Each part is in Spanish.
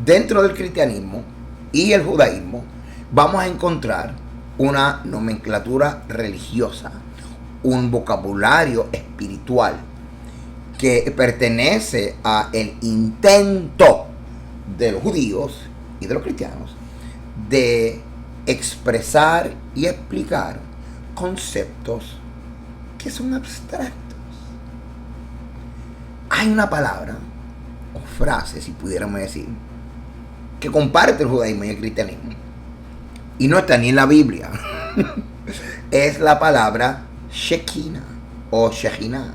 dentro del cristianismo y el judaísmo vamos a encontrar una nomenclatura religiosa, un vocabulario espiritual que pertenece a el intento de los judíos y de los cristianos de expresar y explicar conceptos que son abstractos. Hay una palabra o frase, si pudiéramos decir, que comparte el judaísmo y el cristianismo y no está ni en la Biblia. Es la palabra Shekinah o Shekinah.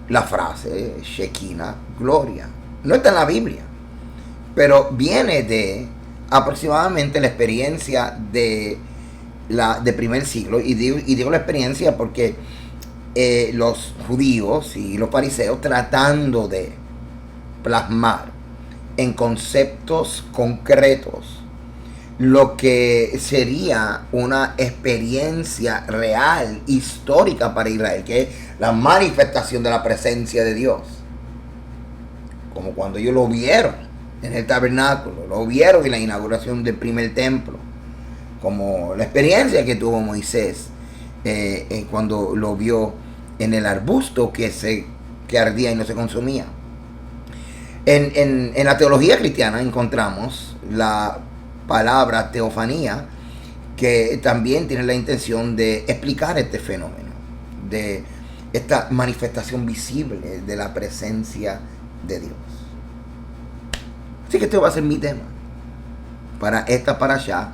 La frase Shekinah, gloria, no está en la Biblia, pero viene de aproximadamente la experiencia de primer siglo, y digo la experiencia porque los judíos y los fariseos, tratando de plasmar en conceptos concretos lo que sería una experiencia real, histórica para Israel, que es la manifestación de la presencia de Dios, como cuando ellos lo vieron en el tabernáculo, lo vieron en la inauguración del primer templo, como la experiencia que tuvo Moisés cuando lo vio en el arbusto que ardía y no se consumía. En la teología cristiana encontramos la palabra teofanía, que también tiene la intención de explicar este fenómeno, de esta manifestación visible de la presencia de Dios. Así que este va a ser mi tema para esta parashá,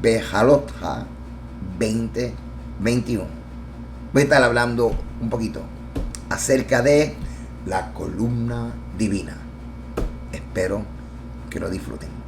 Bejalotja 2021. Voy a estar hablando un poquito acerca de la columna divina. Espero que lo disfruten.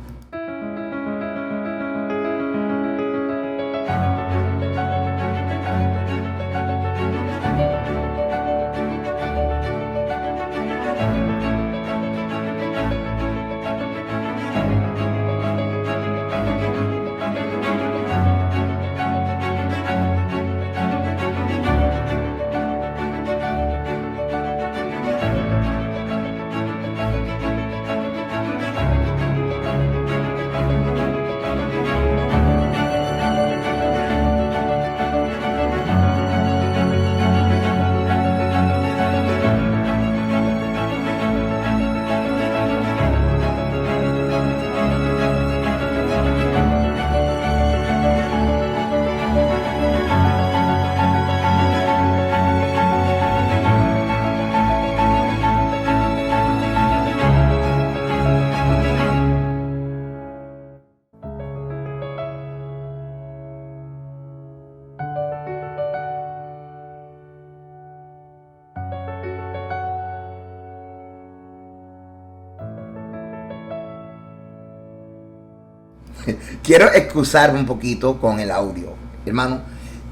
Quiero excusarme un poquito con el audio. Hermano,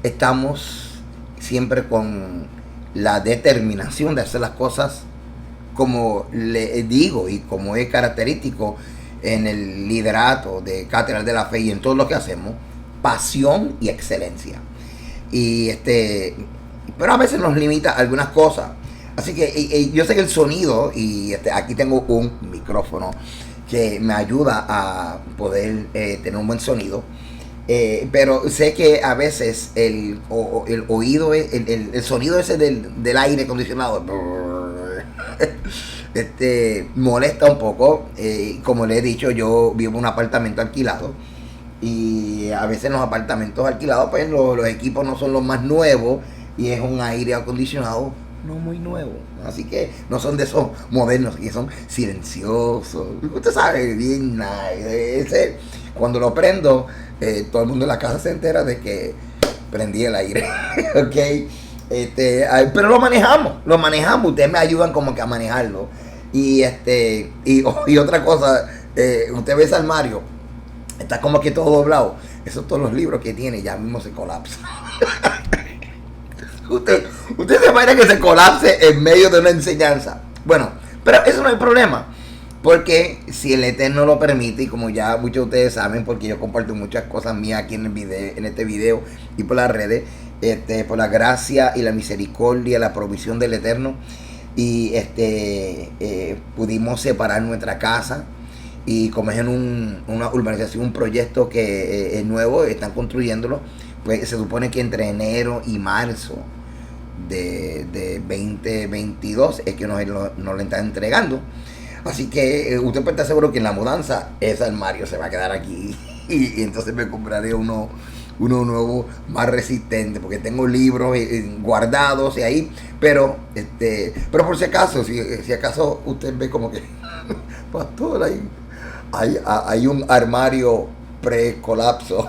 estamos siempre con la determinación de hacer las cosas como le digo y como es característico en el liderato de Cátedra de la Fe y en todo lo que hacemos, pasión y excelencia. Pero a veces nos limita algunas cosas. Así que yo sé que el sonido, y aquí tengo un micrófono que me ayuda a poder tener un buen sonido, pero sé que a veces el oído, el sonido ese del aire acondicionado molesta un poco. Como le he dicho, yo vivo en un apartamento alquilado y a veces en los apartamentos alquilados pues los equipos no son los más nuevos y es un aire acondicionado no muy nuevo, así que no son de esos modernos que son silenciosos. Usted sabe bien, cuando lo prendo, todo el mundo en la casa se entera de que prendí el aire. Ok, pero lo manejamos, ustedes me ayudan como que a manejarlo. Y otra cosa, usted ve ese armario, está como que todo doblado. Esos todos los libros que tiene ya mismo se colapsan. Usted se imagina que se colapse en medio de una enseñanza. Bueno, pero eso no hay problema, porque si el Eterno lo permite, y como ya muchos de ustedes saben, porque yo comparto muchas cosas mías aquí en este video y por las redes, por la gracia y la misericordia, la provisión del Eterno, y pudimos separar nuestra casa y como es en una urbanización, un proyecto que es nuevo, están construyéndolo, pues se supone que entre enero y marzo de 2022 es que nos lo están entregando. Así que usted puede estar seguro que en la mudanza ese armario se va a quedar aquí y entonces me compraré uno nuevo más resistente, porque tengo libros guardados y ahí, pero por si acaso, si acaso usted ve como que pastor, hay un armario pre-colapso,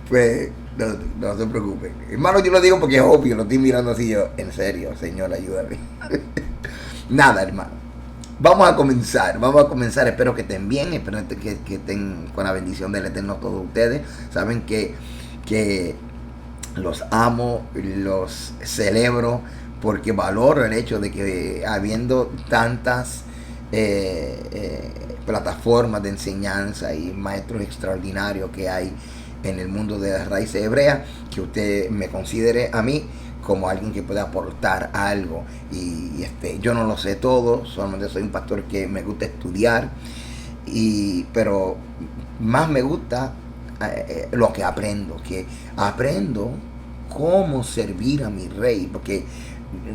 pues no se preocupe, hermano. Yo lo digo porque es obvio, lo estoy mirando así yo, en serio, Señor, ayúdame. Nada, hermano, vamos a comenzar, espero que estén bien, espero que estén con la bendición del Eterno todos ustedes. Saben que los amo, los celebro, porque valoro el hecho de que habiendo tantas plataformas de enseñanza y maestros extraordinarios que hay en el mundo de las raíces hebreas, que usted me considere a mí como alguien que puede aportar algo. Y yo no lo sé todo, solamente soy un pastor que me gusta estudiar, pero más me gusta lo que aprendo cómo servir a mi rey, porque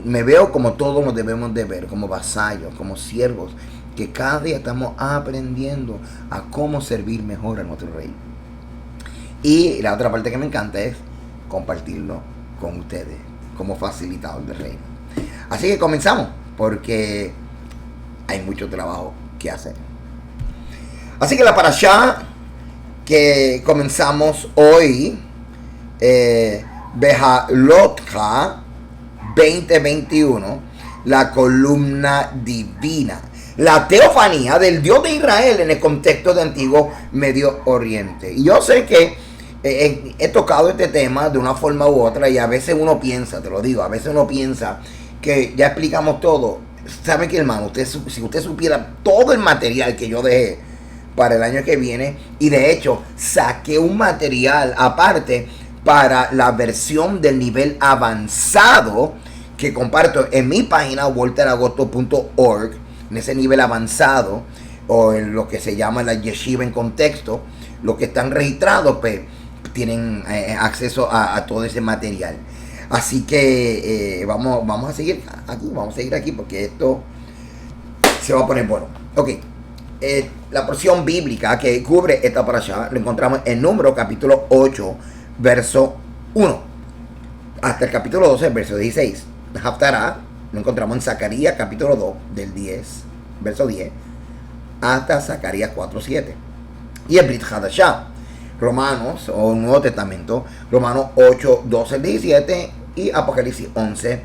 me veo como todos nos debemos de ver, como vasallos, como siervos, que cada día estamos aprendiendo a cómo servir mejor a nuestro rey. Y la otra parte que me encanta es compartirlo con ustedes como facilitador del reino. Así que comenzamos, porque hay mucho trabajo que hacer. Así que la parashá que comenzamos hoy, Behalotja 2021, la columna divina, la teofanía del Dios de Israel en el contexto de Antiguo Medio Oriente. Y yo sé que he tocado este tema de una forma u otra, y a veces uno piensa, te lo digo, a veces uno piensa que ya explicamos todo. ¿Sabe qué, hermano? Si usted supiera todo el material que yo dejé para el año que viene, y de hecho saqué un material aparte para la versión del nivel avanzado que comparto en mi página walteragosto.org, en ese nivel avanzado, o en lo que se llama la yeshiva en contexto, los que están registrados pues tienen acceso a todo ese material. Así que vamos a seguir aquí, porque esto se va a poner bueno. Ok, la porción bíblica que cubre esta parashá lo encontramos en Números capítulo 8, verso 1, hasta el capítulo 12, verso 16. Haftará lo encontramos en Zacarías capítulo 2, del 10, verso 10, hasta Zacarías 4, 7. Y el Brit Hadashah, Romanos, o Nuevo Testamento, Romanos 8, 12 al 17, y Apocalipsis 11,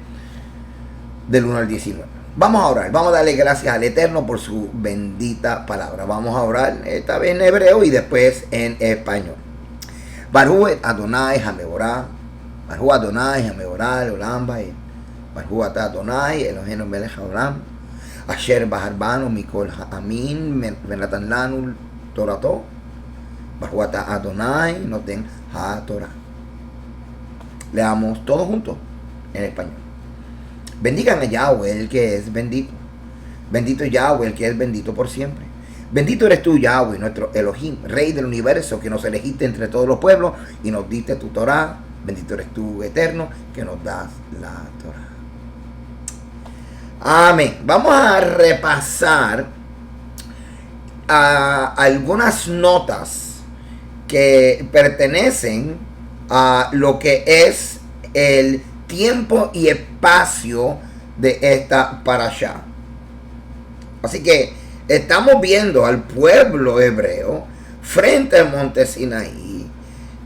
del 1 al 19. Vamos a orar, vamos a darle gracias al Eterno por su bendita palabra. Vamos a orar esta vez en hebreo y después en español. Baruch Adonai Hameborah, Baruch Adonai Hameborah Olam Baed, Baruch Ata Adonai Eloheinu Melech Haolam, Asher Baharbanu Mikol Ha'amin Venatan Lanu Torato, Baruch Ata Adonai Noten HaTorah. Leamos todos juntos en español. Bendigan a Yahweh, el que es bendito. Bendito Yahweh, el que es bendito por siempre. Bendito eres tú, Yahweh, nuestro Elohim, Rey del universo, que nos elegiste entre todos los pueblos y nos diste tu Torah. Bendito eres tú, Eterno, que nos das la Torah. Amén. Vamos a repasar algunas notas que pertenecen a lo que es el tiempo y espacio de esta parashá. Así que estamos viendo al pueblo hebreo frente al monte Sinaí,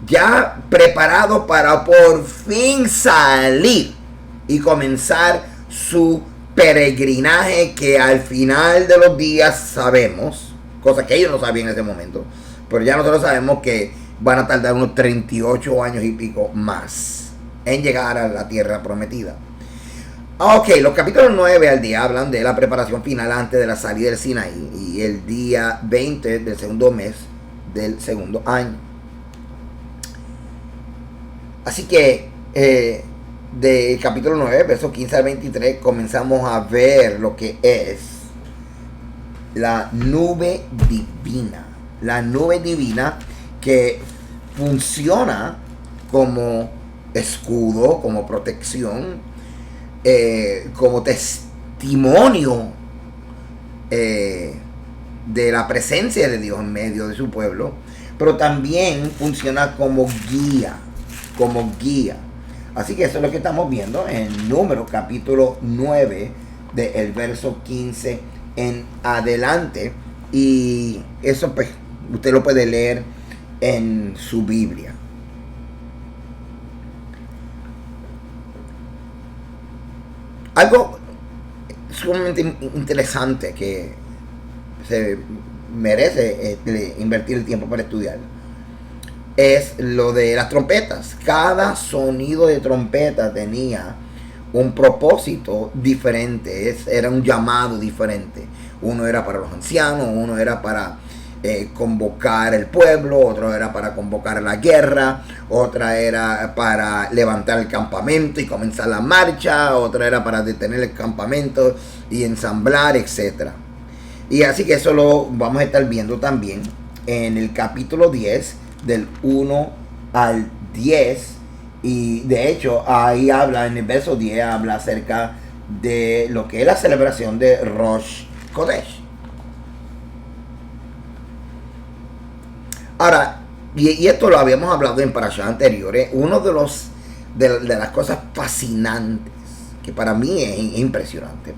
ya preparado para por fin salir y comenzar su peregrinaje, que al final de los días sabemos, cosa que ellos no sabían en ese momento, pero ya nosotros sabemos que van a tardar unos 38 años y pico más en llegar a la tierra prometida. Ok, los capítulos 9 al día hablan de la preparación final antes de la salida del Sinaí, y el día 20 del segundo mes del segundo año. Así que del capítulo 9, versos 15 al 23, comenzamos a ver lo que es la nube divina. La nube divina que funciona como escudo, como protección, como testimonio de la presencia de Dios en medio de su pueblo, pero también funciona como guía, Así que eso es lo que estamos viendo en Números capítulo 9, del verso 15 en adelante. Y eso pues usted lo puede leer en su Biblia. Algo sumamente interesante que se merece invertir el tiempo para estudiar es lo de las trompetas. Cada sonido de trompeta tenía un propósito diferente, era un llamado diferente. Uno era para los ancianos, uno era para convocar el pueblo, otro era para convocar la guerra, otra era para levantar el campamento y comenzar la marcha, otra era para detener el campamento y ensamblar, etc. Y así que eso lo vamos a estar viendo también en el capítulo 10, del 1 al 10. Y de hecho ahí habla, en el verso 10, habla acerca de lo que es la celebración de Rosh Kodesh. Ahora, y esto lo habíamos hablado en parashas anteriores, uno de las cosas fascinantes, que para mí es impresionante,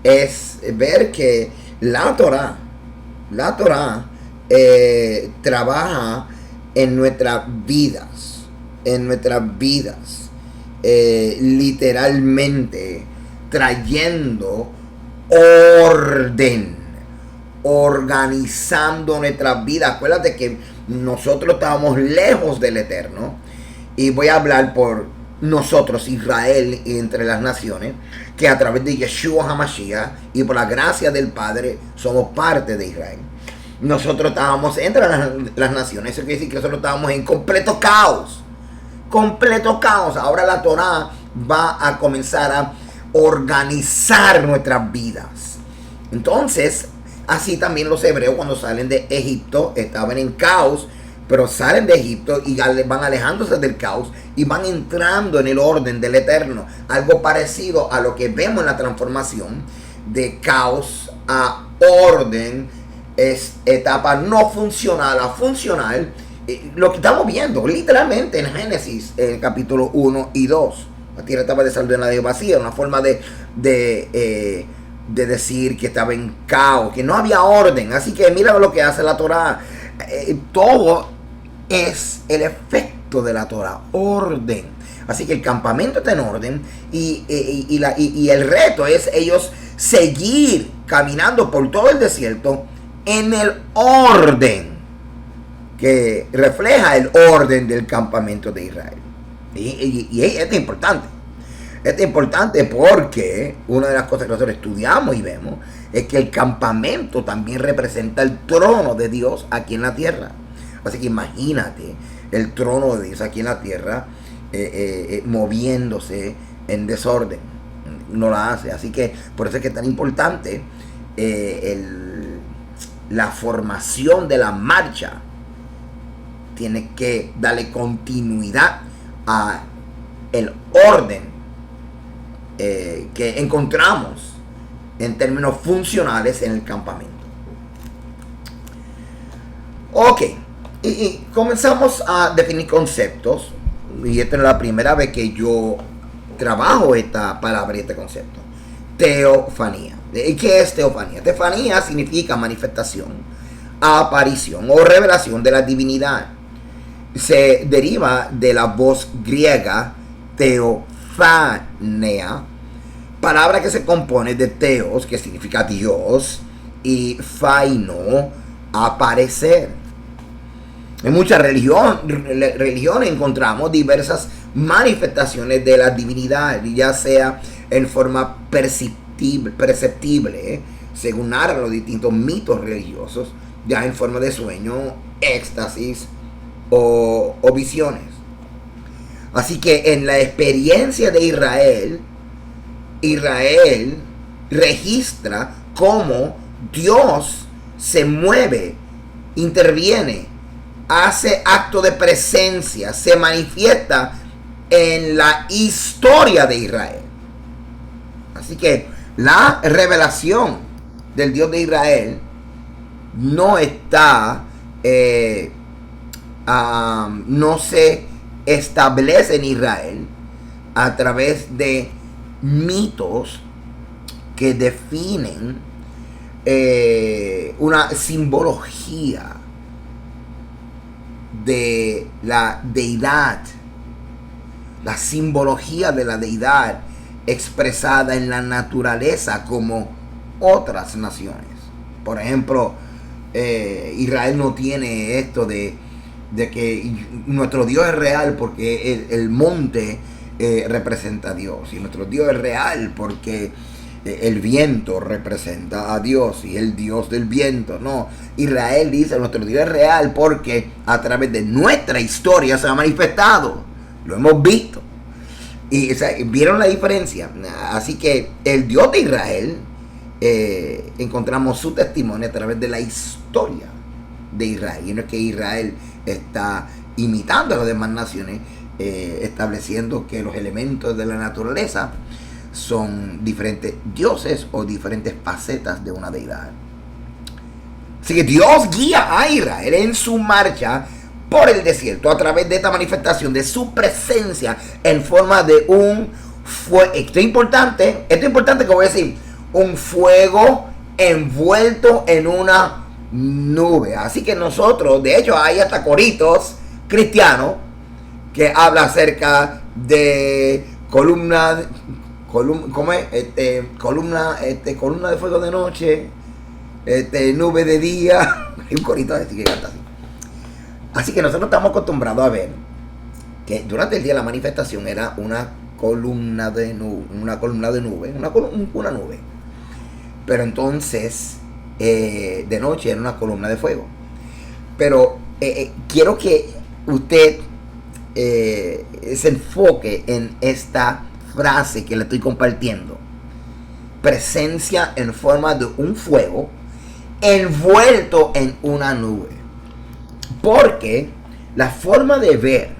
es ver que la Torah trabaja en nuestras vidas, literalmente trayendo orden, organizando nuestras vidas. Acuérdate que nosotros estábamos lejos del Eterno, y voy a hablar por nosotros, Israel, entre las naciones, que a través de Yeshua HaMashiach y por la gracia del Padre somos parte de Israel. Nosotros estábamos entre las naciones. Eso quiere decir que nosotros estábamos en completo caos. Ahora la Torah va a comenzar a organizar nuestras vidas. Entonces, así también los hebreos, cuando salen de Egipto, estaban en caos, pero salen de Egipto y van alejándose del caos y van entrando en el orden del Eterno. Algo parecido a lo que vemos en la transformación de caos a orden. Es etapa no funcional a funcional, lo que estamos viendo literalmente en Génesis, capítulo 1 y 2. La tierra estaba desordenada y vacía, una forma de decir que estaba en caos, que no había orden. Así que mira lo que hace la Torah. Todo es el efecto de la Torah, orden. Así que el campamento está en orden, y el reto es ellos seguir caminando por todo el desierto en el orden que refleja el orden del campamento de Israel. Y esto es importante. Esto es importante porque una de las cosas que nosotros estudiamos y vemos es que el campamento también representa el trono de Dios aquí en la tierra. Así que imagínate el trono de Dios aquí en la tierra moviéndose en desorden. No la hace. Así que por eso es que es tan importante la formación de la marcha. Tiene que darle continuidad a el orden que encontramos en términos funcionales en el campamento. Ok, y comenzamos a definir conceptos, y esta es la primera vez que yo trabajo esta palabra y este concepto. Teofanía. ¿Qué es teofanía? Teofanía significa manifestación, aparición o revelación de la divinidad. Se deriva de la voz griega teofanea, palabra que se compone de teos, que significa Dios, y faino, aparecer. En muchas religiones encontramos diversas manifestaciones de la divinidad, ya sea en forma perceptible, según narran los distintos mitos religiosos, ya en forma de sueño, éxtasis o visiones. Así que en la experiencia de Israel registra cómo Dios se mueve, interviene, hace acto de presencia, se manifiesta en la historia de Israel. Así que la revelación del Dios de Israel no está, no se establece en Israel a través de mitos que definen una simbología de la deidad, la simbología de la deidad expresada en la naturaleza como otras naciones. Por ejemplo, Israel no tiene esto de que nuestro Dios es real porque el monte representa a Dios, y nuestro Dios es real porque el viento representa a Dios y el Dios del viento. No, Israel dice nuestro Dios es real porque a través de nuestra historia se ha manifestado, lo hemos visto. Y, o sea, vieron la diferencia. Así que el Dios de Israel, encontramos su testimonio a través de la historia de Israel. Y no es que Israel está imitando a las demás naciones, estableciendo que los elementos de la naturaleza son diferentes dioses o diferentes facetas de una deidad. Así que Dios guía a Israel en su marcha por el desierto a través de esta manifestación de su presencia en forma de un fuego. Esto es importante que voy a decir, un fuego envuelto en una nube. Así que nosotros, de hecho, hay hasta coritos cristianos que habla acerca de columna de fuego de noche, nube de día. Hay un corito así que canta así. Así que nosotros estamos acostumbrados a ver que durante el día la manifestación era una columna de nube, una nube. Pero entonces de noche era una columna de fuego. Pero quiero que usted se enfoque en esta frase que le estoy compartiendo: presencia en forma de un fuego envuelto en una nube. Porque la forma de ver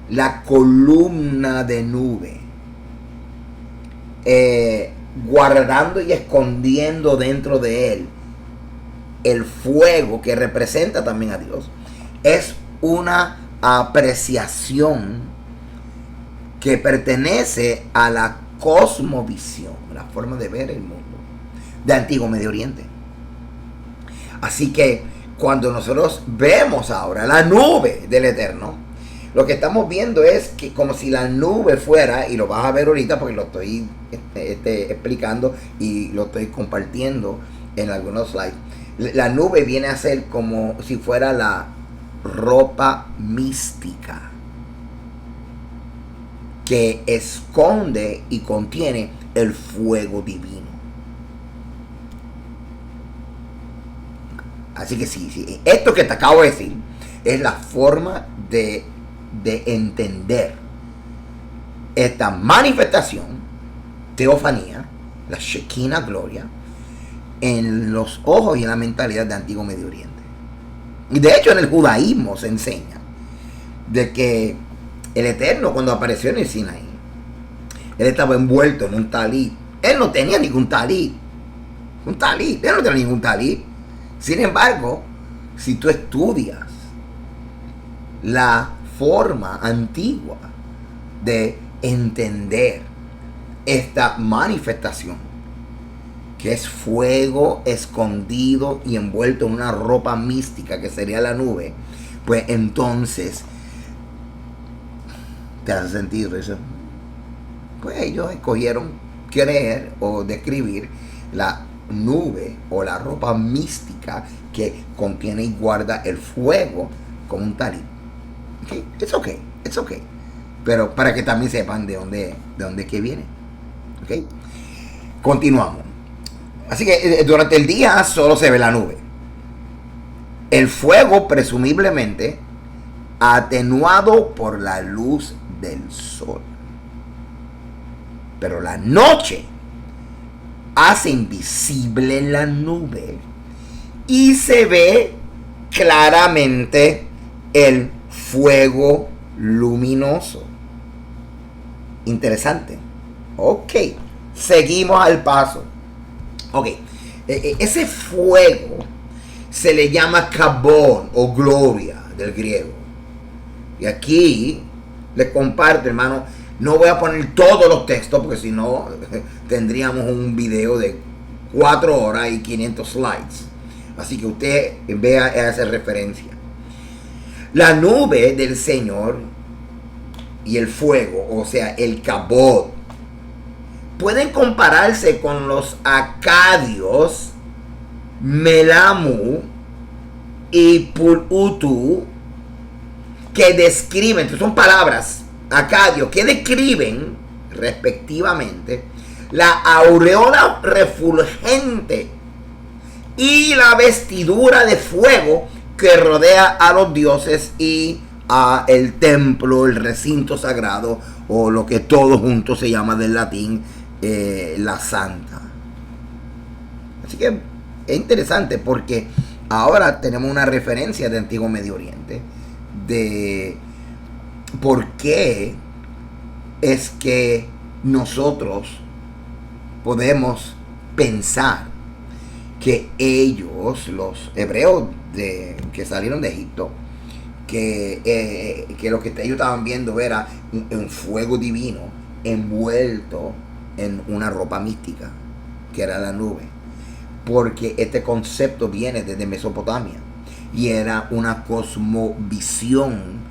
la columna de nube, guardando y escondiendo dentro de él el fuego que representa también a Dios, es una apreciación que pertenece a la cosmovisión, la forma de ver el mundo de Antiguo Medio Oriente. Así que cuando nosotros vemos ahora la nube del Eterno, lo que estamos viendo es que como si la nube fuera, y lo vas a ver ahorita porque lo estoy explicando y lo estoy compartiendo en algunos slides, la nube viene a ser como si fuera la ropa mística que esconde y contiene el fuego divino. Así que sí, esto que te acabo de decir es la forma de entender esta manifestación, teofanía, la Shekinah gloria, en los ojos y en la mentalidad de Antiguo Medio Oriente. Y de hecho en el judaísmo se enseña de que el Eterno, cuando apareció en el Sinaí, él estaba envuelto en un talit. Él no tenía ningún talit. Él no tenía ningún talit. Sin embargo, si tú estudias la forma antigua de entender esta manifestación, que es fuego escondido y envuelto en una ropa mística que sería la nube, pues entonces te hace sentido eso. Pues ellos escogieron creer o describir la nube o la ropa mística que contiene y guarda el fuego como un talit. Okay. It's okay. Pero para que también sepan de dónde que viene. Okay. Continuamos. Así que durante el día solo se ve la nube. El fuego presumiblemente atenuado por la luz del sol. Pero la noche hace invisible la nube y se ve claramente el fuego luminoso. Interesante. Ok, seguimos al paso. Ok, ese fuego se le llama kabod o gloria del griego. Y aquí les comparto, hermano, no voy a poner todos los textos porque si no tendríamos un video de 4 horas y 500 slides. Así que usted vea esa referencia. La nube del Señor y el fuego, o sea, el kabod, pueden compararse con los acadios, Melamu y Pulutu, que describen, son palabras acadios, que describen respectivamente la aureola refulgente y la vestidura de fuego que rodea a los dioses y a el templo, el recinto sagrado, o lo que todo junto se llama del latín la santa. Así que es interesante porque ahora tenemos una referencia de Antiguo Medio Oriente de por qué es que nosotros podemos pensar que ellos, los hebreos que salieron de Egipto, que lo que ellos estaban viendo era un fuego divino envuelto en una ropa mística, que era la nube, porque este concepto viene desde Mesopotamia y era una cosmovisión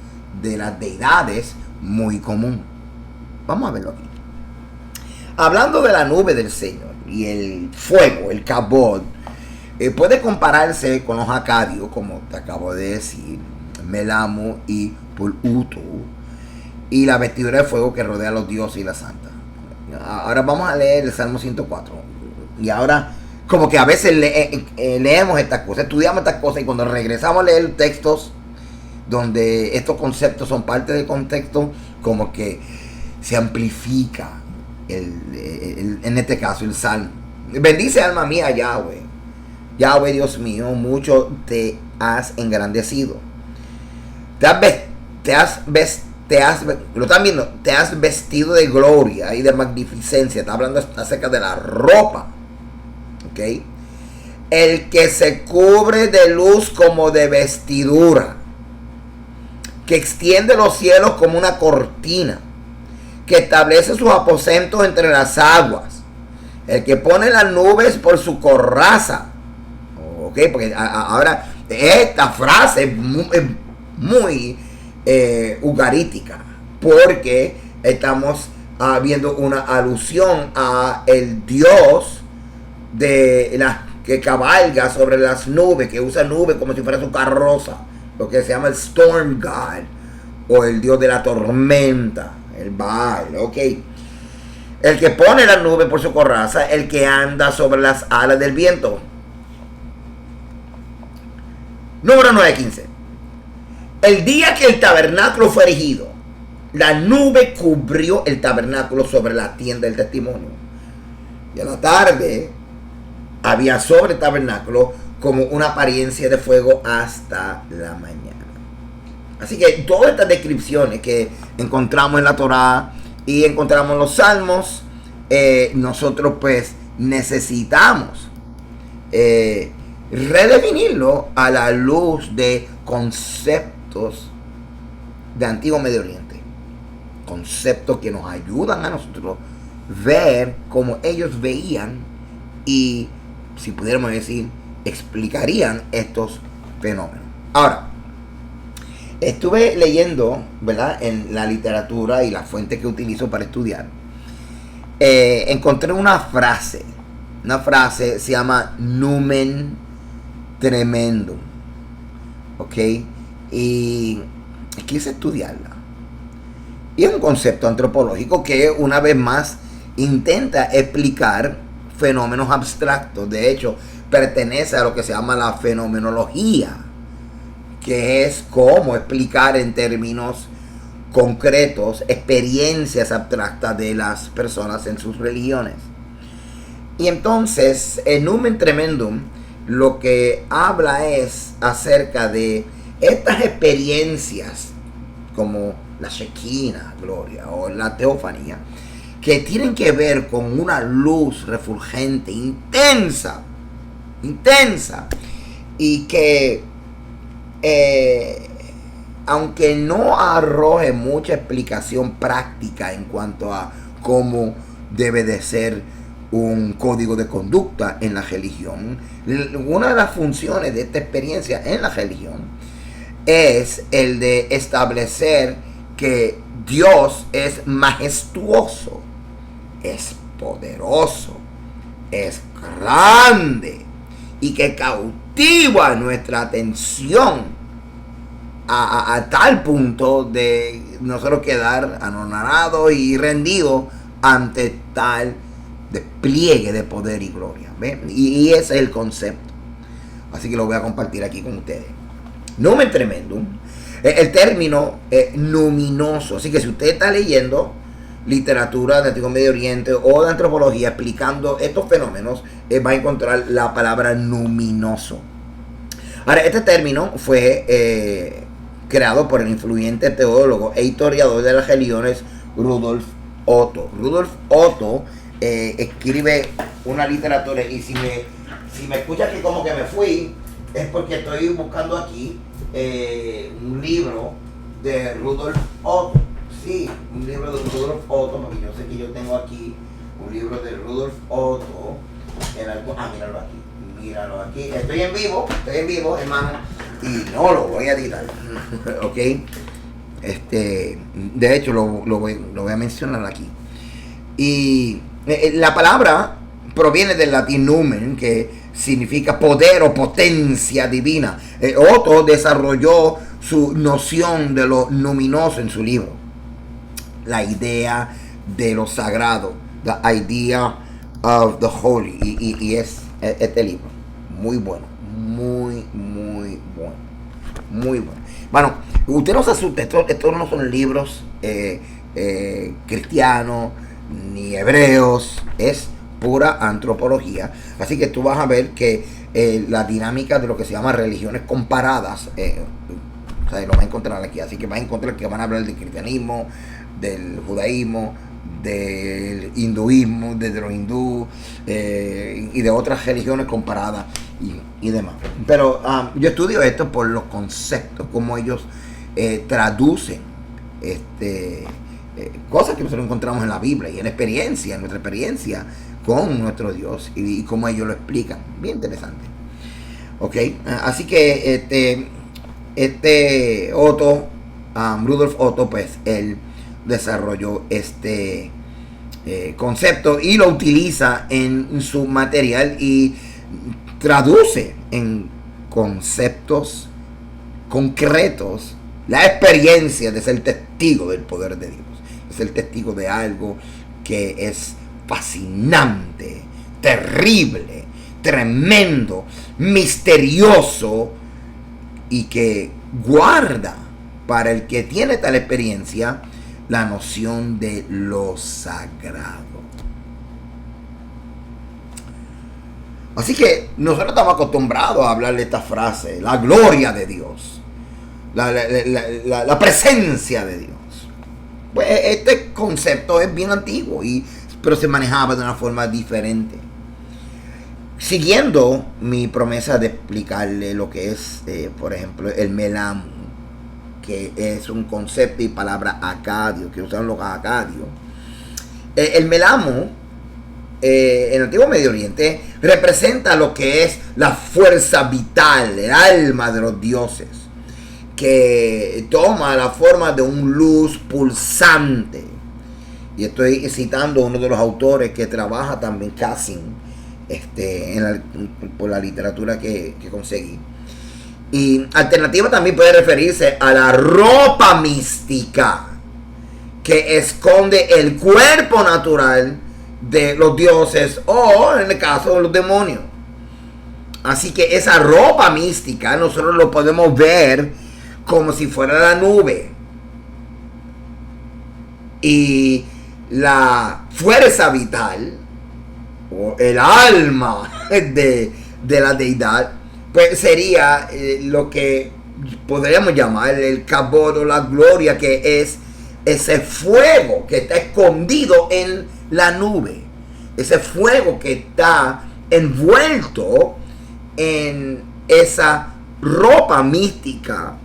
de las deidades muy común. Vamos a verlo aquí. Hablando de la nube del Señor y el fuego, el kabod, puede compararse con los acadios, como te acabo de decir, Melamu y Pulutu, y la vestidura de fuego que rodea a los dioses y la santa. Ahora vamos a leer el Salmo 104. Y ahora, como que a veces leemos estas cosas, estudiamos estas cosas, y cuando regresamos a leer textos donde estos conceptos son parte del contexto, como que se amplifica en este caso el Salmo. Bendice alma mía Yahweh. Yahweh Dios mío, mucho te has engrandecido. Lo están viendo, te has vestido de gloria y de magnificencia. Está hablando acerca de la ropa. ¿Ok? El que se cubre de luz como de vestidura, que extiende los cielos como una cortina, que establece sus aposentos entre las aguas, el que pone las nubes por su coraza. Ok, porque ahora esta frase es muy ugarítica, porque estamos viendo una alusión a el Dios que cabalga sobre las nubes, que usa nubes como si fuera su carroza, lo que se llama el Storm God, o el Dios de la tormenta, el Baal. Ok, el que pone las nubes por su coraza, el que anda sobre las alas del viento. Número 9:15. El día que el tabernáculo fue erigido, la nube cubrió el tabernáculo sobre la tienda del testimonio. Y a la tarde había sobre el tabernáculo como una apariencia de fuego hasta la mañana. Así que todas estas descripciones que encontramos en la Torá y encontramos en los Salmos, nosotros pues necesitamos redefinirlo a la luz de conceptos de Antiguo Medio Oriente, conceptos que nos ayudan a nosotros ver cómo ellos veían y, si pudiéramos decir, explicarían estos fenómenos. Ahora, estuve leyendo, ¿verdad?, en la literatura y la fuente que utilizo para estudiar, encontré una frase se llama Numen Tremendum, ¿ok? Y quise estudiarla. Y es un concepto antropológico que una vez más intenta explicar fenómenos abstractos. De hecho, pertenece a lo que se llama la fenomenología, que es cómo explicar en términos concretos experiencias abstractas de las personas en sus religiones. Y entonces, en Numen Tremendum, lo que habla es acerca de estas experiencias, como la Shekinah, gloria, o la teofanía, que tienen que ver con una luz refulgente, intensa, y que aunque no arroje mucha explicación práctica en cuanto a cómo debe de ser un código de conducta en la religión, una de las funciones de esta experiencia en la religión es el de establecer que Dios es majestuoso, es poderoso, es grande y que cautiva nuestra atención a tal punto de nosotros quedar anonadados y rendidos ante tal despliegue de poder y gloria. ¿Ve? Y ese es el concepto. Así que lo voy a compartir aquí con ustedes. Numen Tremendum, el término luminoso. Así que si usted está leyendo literatura de Antiguo Medio Oriente o de antropología explicando estos fenómenos, va a encontrar la palabra luminoso. Ahora, este término fue creado por el influyente teólogo e historiador de las religiones Rudolf Otto. Rudolf Otto escribe una literatura, y si me escuchas que como que me fui, es porque estoy buscando aquí un libro de Rudolf Otto. Sí, un libro de Rudolf Otto, porque yo sé que yo tengo aquí un libro de Rudolf Otto. Míralo aquí. Estoy en vivo, hermano, y no lo voy a editar. Ok. De hecho, lo voy a mencionar aquí. Y la palabra proviene del latín numen, que significa poder o potencia divina. Otto desarrolló su noción de lo luminoso en su libro. La idea de lo sagrado. The idea of the holy. Y es este libro. Muy bueno. Muy bueno. Muy bueno. Bueno, usted no se asuste. Estos no son libros cristianos ni hebreos. Es pura antropología. Así que tú vas a ver que la dinámica de lo que se llama religiones comparadas, o sea, lo vas a encontrar aquí. Así que vas a encontrar que van a hablar del cristianismo, del judaísmo, del hinduismo, de los hindú y de otras religiones comparadas y demás. Pero yo estudio esto por los conceptos, cómo ellos traducen cosas que nosotros encontramos en la Biblia y en nuestra experiencia con nuestro Dios y cómo ellos lo explican. Bien interesante. Ok, así que Otto, Rudolf Otto, pues él desarrolló este concepto y lo utiliza en su material y traduce en conceptos concretos la experiencia de ser testigo del poder de Dios, de ser testigo de algo que es fascinante, terrible, tremendo, misterioso y que guarda para el que tiene tal experiencia la noción de lo sagrado. Así que nosotros estamos acostumbrados a hablar de esta frase, la gloria de Dios, la presencia de Dios. Pues este concepto es bien antiguo, pero se manejaba de una forma diferente. Siguiendo mi promesa de explicarle lo que es, por ejemplo, el melamo, que es un concepto y palabra acadio, que usan los acadios. El melamo, en el Antiguo Medio Oriente, representa lo que es la fuerza vital, el alma de los dioses, que toma la forma de un luz pulsante. Y estoy citando a uno de los autores que trabaja también, Cassin, por la literatura que conseguí. Y alternativa también puede referirse a la ropa mística que esconde el cuerpo natural de los dioses o, en el caso de los demonios. Así que esa ropa mística nosotros lo podemos ver como si fuera la nube. Y la fuerza vital o el alma de la deidad, pues sería lo que podríamos llamar el kabod o la gloria, que es ese fuego que está escondido en la nube, ese fuego que está envuelto en esa ropa mística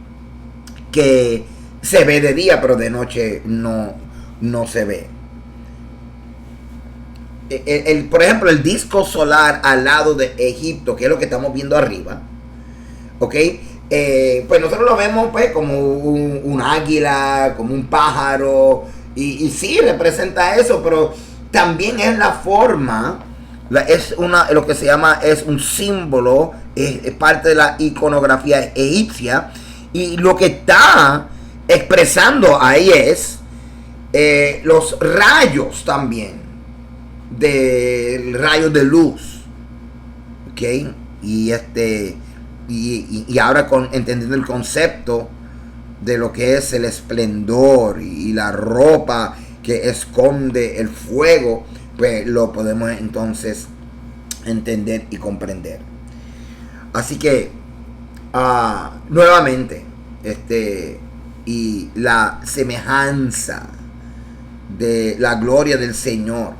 que se ve de día pero de noche no se ve. Por ejemplo, el disco solar al lado de Egipto, que es lo que estamos viendo arriba, ¿ok? Pues nosotros lo vemos pues como un águila, como un pájaro, y sí representa eso, pero también es la forma, lo que se llama, es un símbolo, es parte de la iconografía egipcia, y lo que está expresando ahí es los rayos también, del rayo de luz, ¿ok? Y ahora entendiendo el concepto de lo que es el esplendor y la ropa que esconde el fuego, pues lo podemos entonces entender y comprender. Así que nuevamente y la semejanza de la gloria del Señor,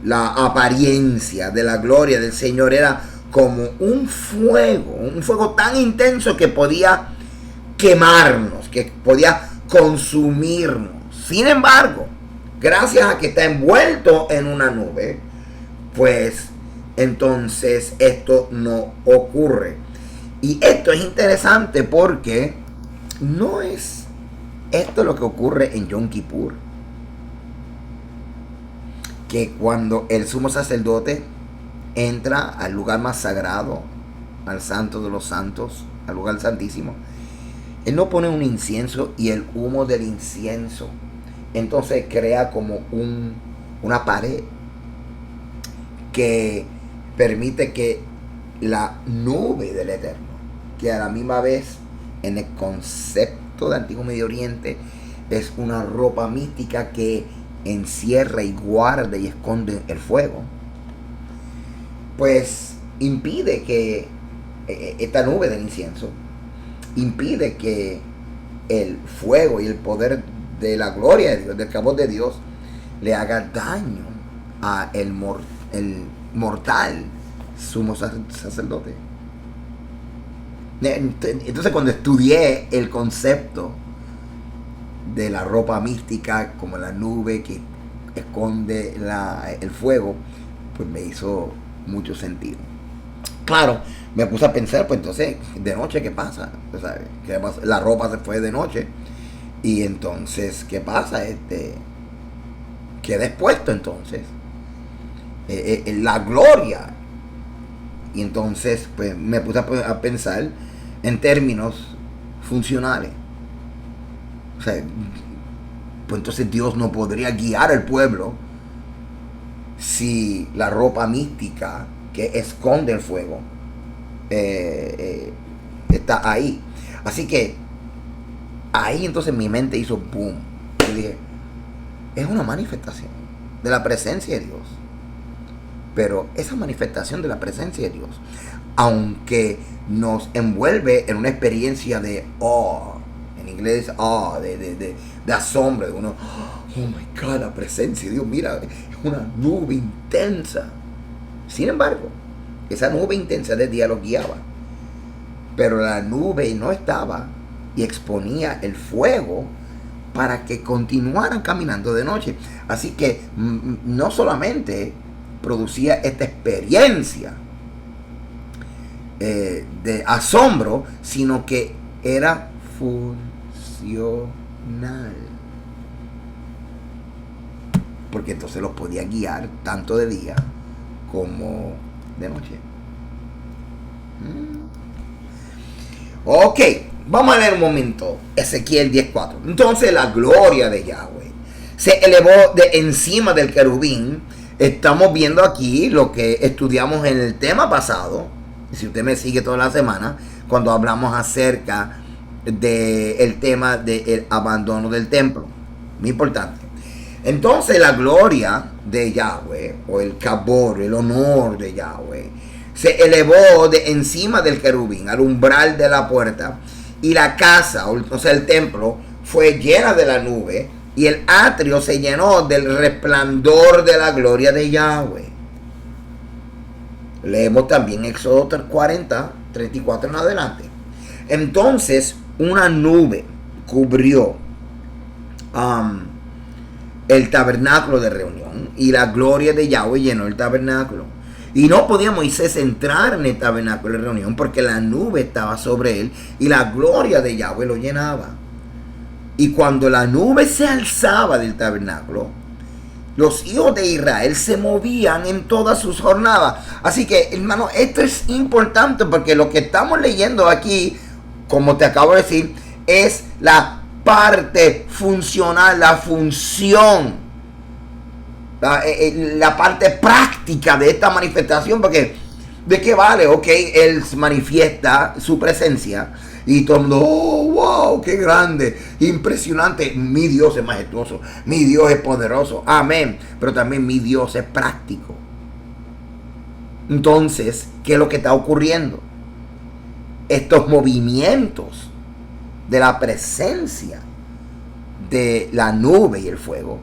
la apariencia de la gloria del Señor era como un fuego tan intenso que podía quemarnos, que podía consumirnos. Sin embargo, gracias a que está envuelto en una nube, pues entonces esto no ocurre. Y esto es interesante porque no es esto lo que ocurre en Yom Kippur, que cuando el sumo sacerdote entra al lugar más sagrado, al santo de los santos, al lugar santísimo, él no pone un incienso, y el humo del incienso entonces crea como una pared que permite que la nube del Eterno, que a la misma vez en el concepto de Antiguo Medio Oriente es una ropa mística que encierra y guarda y esconde el fuego, pues impide que esta nube del incienso impide que el fuego y el poder de la gloria de Dios, del kabod de Dios, le haga daño a el mortal sumo sacerdote. Entonces, cuando estudié el concepto de la ropa mística como la nube que esconde el fuego, pues me hizo mucho sentido. Claro, me puse a pensar, pues entonces, de noche, ¿qué pasa? O sea, la ropa se fue de noche, y entonces, ¿qué pasa? Queda expuesto entonces la gloria. Y entonces, pues me puse a pensar en términos funcionales. O sea, pues entonces Dios no podría guiar al pueblo si la ropa mística que esconde el fuego está ahí. Así que ahí entonces mi mente hizo boom. Yo dije, es una manifestación de la presencia de Dios. Pero esa manifestación de la presencia de Dios, aunque nos envuelve en una experiencia de awe, en inglés awe, de asombro, de uno, oh my God, la presencia de Dios, mira, es una nube intensa. Sin embargo, esa nube intensa de día los guiaba, pero la nube no estaba y exponía el fuego para que continuaran caminando de noche. Así que no solamente producía esta experiencia de asombro, sino que era funcional, porque entonces los podía guiar tanto de día como de noche. Ok, vamos a leer un momento Ezequiel 10:4. Entonces la gloria de Yahweh se elevó de encima del querubín. Estamos viendo aquí lo que estudiamos en el tema pasado. Si usted me sigue toda la semana, cuando hablamos acerca del tema del abandono del templo. Muy importante. Entonces la gloria de Yahweh, o el cabor, el honor de Yahweh, se elevó de encima del querubín al umbral de la puerta, y la casa, o sea el templo, fue llena de la nube, y el atrio se llenó del resplandor de la gloria de Yahweh. Leemos también Éxodo 40, 34 en adelante. Entonces una nube cubrió el tabernáculo de reunión, y la gloria de Yahweh llenó el tabernáculo. Y no podía Moisés entrar en el tabernáculo de reunión porque la nube estaba sobre él y la gloria de Yahweh lo llenaba. Y cuando la nube se alzaba del tabernáculo, los hijos de Israel se movían en todas sus jornadas. Así que, hermano, esto es importante porque lo que estamos leyendo aquí, como te acabo de decir, es la parte funcional, la función, la parte práctica de esta manifestación. Porque ¿de qué vale? Ok, él manifiesta su presencia y todo el mundo, oh, wow, qué grande, impresionante. Mi Dios es majestuoso, mi Dios es poderoso, amén. Pero también mi Dios es práctico. Entonces, ¿qué es lo que está ocurriendo? Estos movimientos de la presencia de la nube y el fuego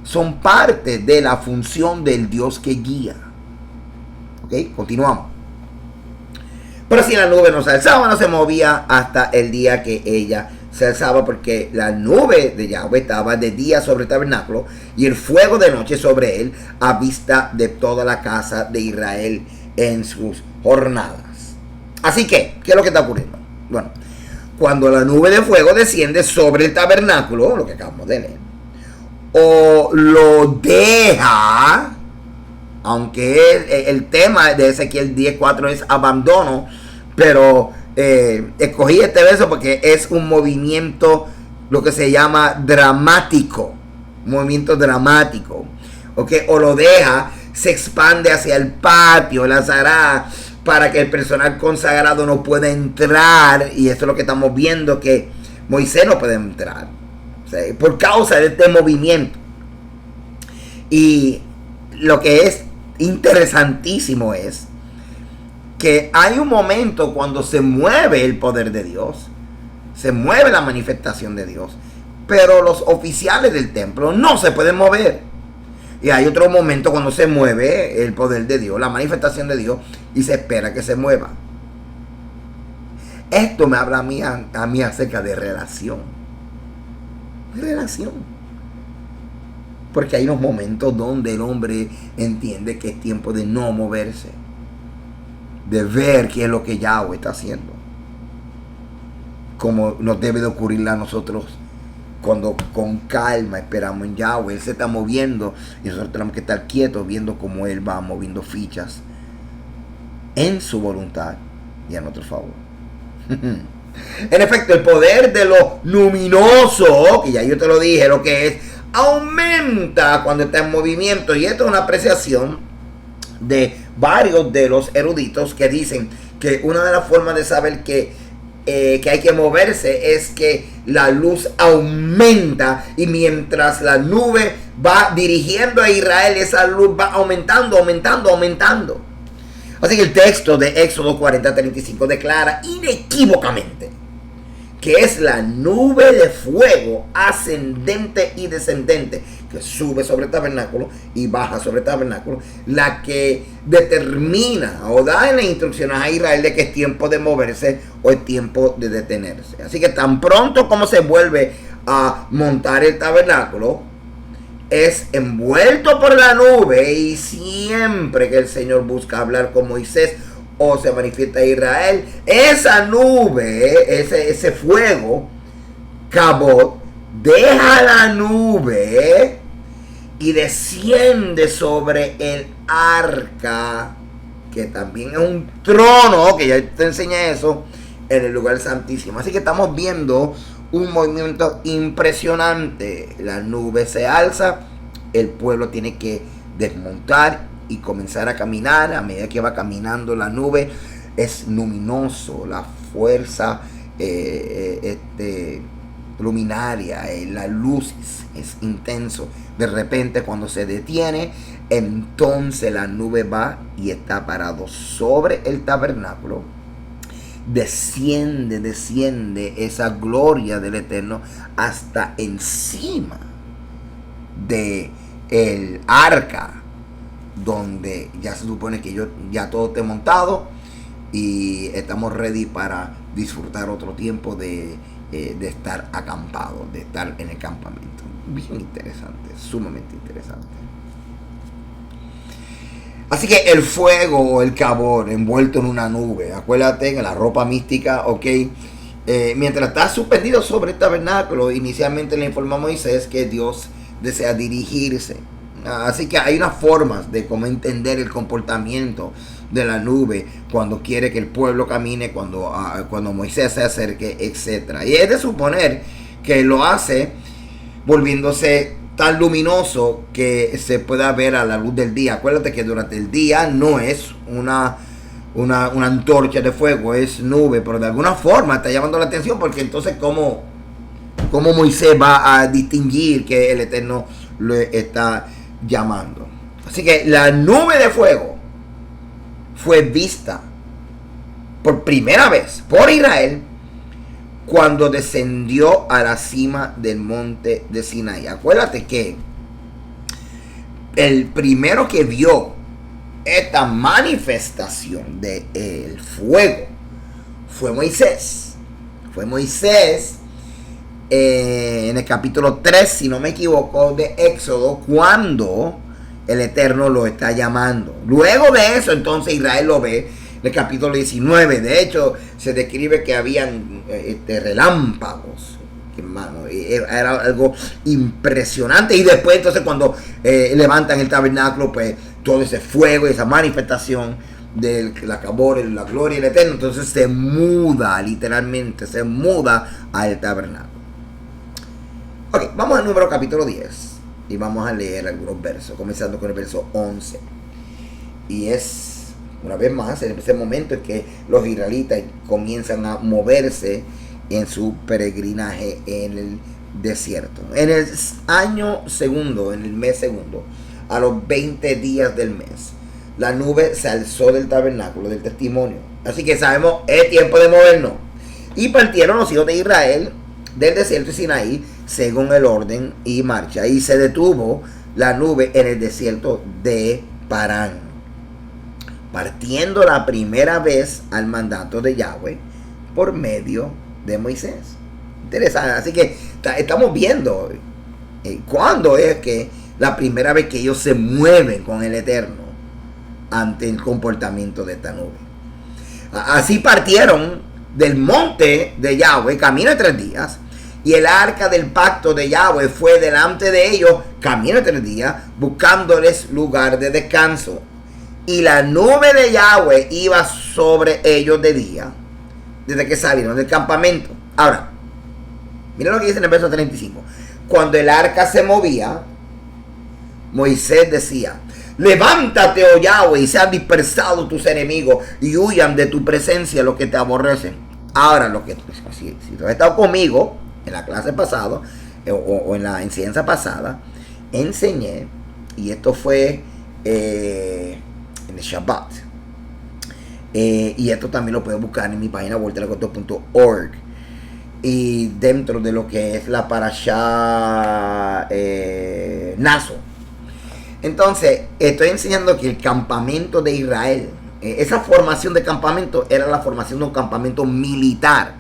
son parte de la función del Dios que guía. Ok, continuamos. Pero si la nube no se alzaba, no se movía hasta el día que ella se alzaba, porque la nube de Yahweh estaba de día sobre el tabernáculo y el fuego de noche sobre él, a vista de toda la casa de Israel en sus jornadas. Así que, ¿qué es lo que está ocurriendo? Bueno, cuando la nube de fuego desciende sobre el tabernáculo, lo que acabamos de leer, o lo deja, aunque el tema de Ezequiel 10:4 es abandono, pero escogí este verso porque es un movimiento, lo que se llama dramático, movimiento dramático, ¿okay? O lo deja, se expande hacia el patio, el azará, para que el personal consagrado no pueda entrar, y esto es lo que estamos viendo, que Moisés no puede entrar, ¿sí? Por causa de este movimiento. Y lo que es interesantísimo es que hay un momento cuando se mueve el poder de Dios, se mueve la manifestación de Dios, pero los oficiales del templo no se pueden mover. Y hay otro momento cuando se mueve el poder de Dios, la manifestación de Dios, y se espera que se mueva. Esto me habla a mí acerca de relación. Relación. Porque hay unos momentos donde el hombre entiende que es tiempo de no moverse, de ver qué es lo que Yahweh está haciendo, como nos debe de ocurrir a nosotros cuando con calma esperamos en Yahweh. Él se está moviendo y nosotros tenemos que estar quietos viendo cómo Él va moviendo fichas en su voluntad y a nuestro favor. En efecto, el poder de lo luminoso, que ya yo te lo dije lo que es, aumenta cuando está en movimiento. Y esto es una apreciación de varios de los eruditos que dicen que una de las formas de saber que hay que moverse es que la luz aumenta, y mientras la nube va dirigiendo a Israel, esa luz va aumentando. Así que el texto de Éxodo 40:35 declara inequívocamente que es la nube de fuego ascendente y descendente que sube sobre el tabernáculo y baja sobre el tabernáculo, la que determina o da en las instrucciones a Israel de que es tiempo de moverse o es tiempo de detenerse. Así que tan pronto como se vuelve a montar el tabernáculo, es envuelto por la nube, y siempre que el Señor busca hablar con Moisés o se manifiesta a Israel, esa nube, ese fuego, Cabot, deja la nube y desciende sobre el arca, que también es un trono, que ya te enseñé eso, en el lugar santísimo. Así que estamos viendo un movimiento impresionante. La nube se alza, el pueblo tiene que desmontar y comenzar a caminar. A medida que va caminando la nube, es luminoso, la fuerza luminaria, la luz es intenso. De repente cuando se detiene, entonces la nube va y está parado sobre el tabernáculo. Desciende esa gloria del Eterno hasta encima de el arca, donde ya se supone que ya todo esté montado y estamos ready para disfrutar otro tiempo de estar acampado, de estar en el campamento. Bien interesante, sumamente interesante. Así que el fuego, el Kabod, envuelto en una nube, acuérdate que la ropa mística, ok, mientras está suspendido sobre el tabernáculo, inicialmente le informó a Moisés que Dios desea dirigirse. Así que hay unas formas de cómo entender el comportamiento de la nube cuando quiere que el pueblo camine, cuando Moisés se acerque, etc. Y es de suponer que lo hace volviéndose tan luminoso que se pueda ver a la luz del día. Acuérdate que durante el día no es una antorcha de fuego, es nube, pero de alguna forma está llamando la atención, porque entonces ¿cómo Moisés va a distinguir que el Eterno lo está llamando? Así que la nube de fuego fue vista por primera vez por Israel cuando descendió a la cima del monte de Sinaí. Acuérdate que el primero que vio esta manifestación del fuego fue Moisés. Fue Moisés en el capítulo 3, si no me equivoco, de Éxodo, cuando el Eterno lo está llamando. Luego de eso, entonces Israel lo ve en el capítulo 19. De hecho, se describe que habían relámpagos, hermano, era algo impresionante. Y después, entonces, cuando levantan el tabernáculo, pues todo ese fuego y esa manifestación del Kabod, la gloria del Eterno, entonces se muda, literalmente se muda al tabernáculo. Ok, vamos al número capítulo 10 y vamos a leer algunos versos, comenzando con el verso 11. Y es una vez más en ese momento en que los israelitas comienzan a moverse en su peregrinaje en el desierto. En el año segundo, en el mes segundo, a los 20 días del mes, la nube se alzó del tabernáculo del testimonio. Así que sabemos, es tiempo de movernos. Y partieron los hijos de Israel del desierto de Sinaí según el orden y marcha. Y se detuvo la nube en el desierto de Parán, partiendo la primera vez al mandato de Yahweh por medio de Moisés. Interesante. Así que estamos viendo cuándo es que la primera vez que ellos se mueven con el Eterno ante el comportamiento de esta nube. Así partieron del monte de Yahweh, camino de 3 días, y el arca del pacto de Yahweh fue delante de ellos, camino de 3 días, buscándoles lugar de descanso. Y la nube de Yahweh iba sobre ellos de día, desde que salieron del campamento. Ahora, miren lo que dice en el verso 35. Cuando el arca se movía, Moisés decía: levántate, oh Yahweh, y sean dispersados tus enemigos, y huyan de tu presencia los que te aborrecen. Ahora, si tú has estado conmigo en la clase pasada, o en la enseñanza pasada, enseñé, y esto fue en el Shabbat, y esto también lo puedes buscar en mi página voltelacoto.org, y dentro de lo que es la parashá Naso. Entonces, estoy enseñando que el campamento de Israel, esa formación de campamento era la formación de un campamento militar.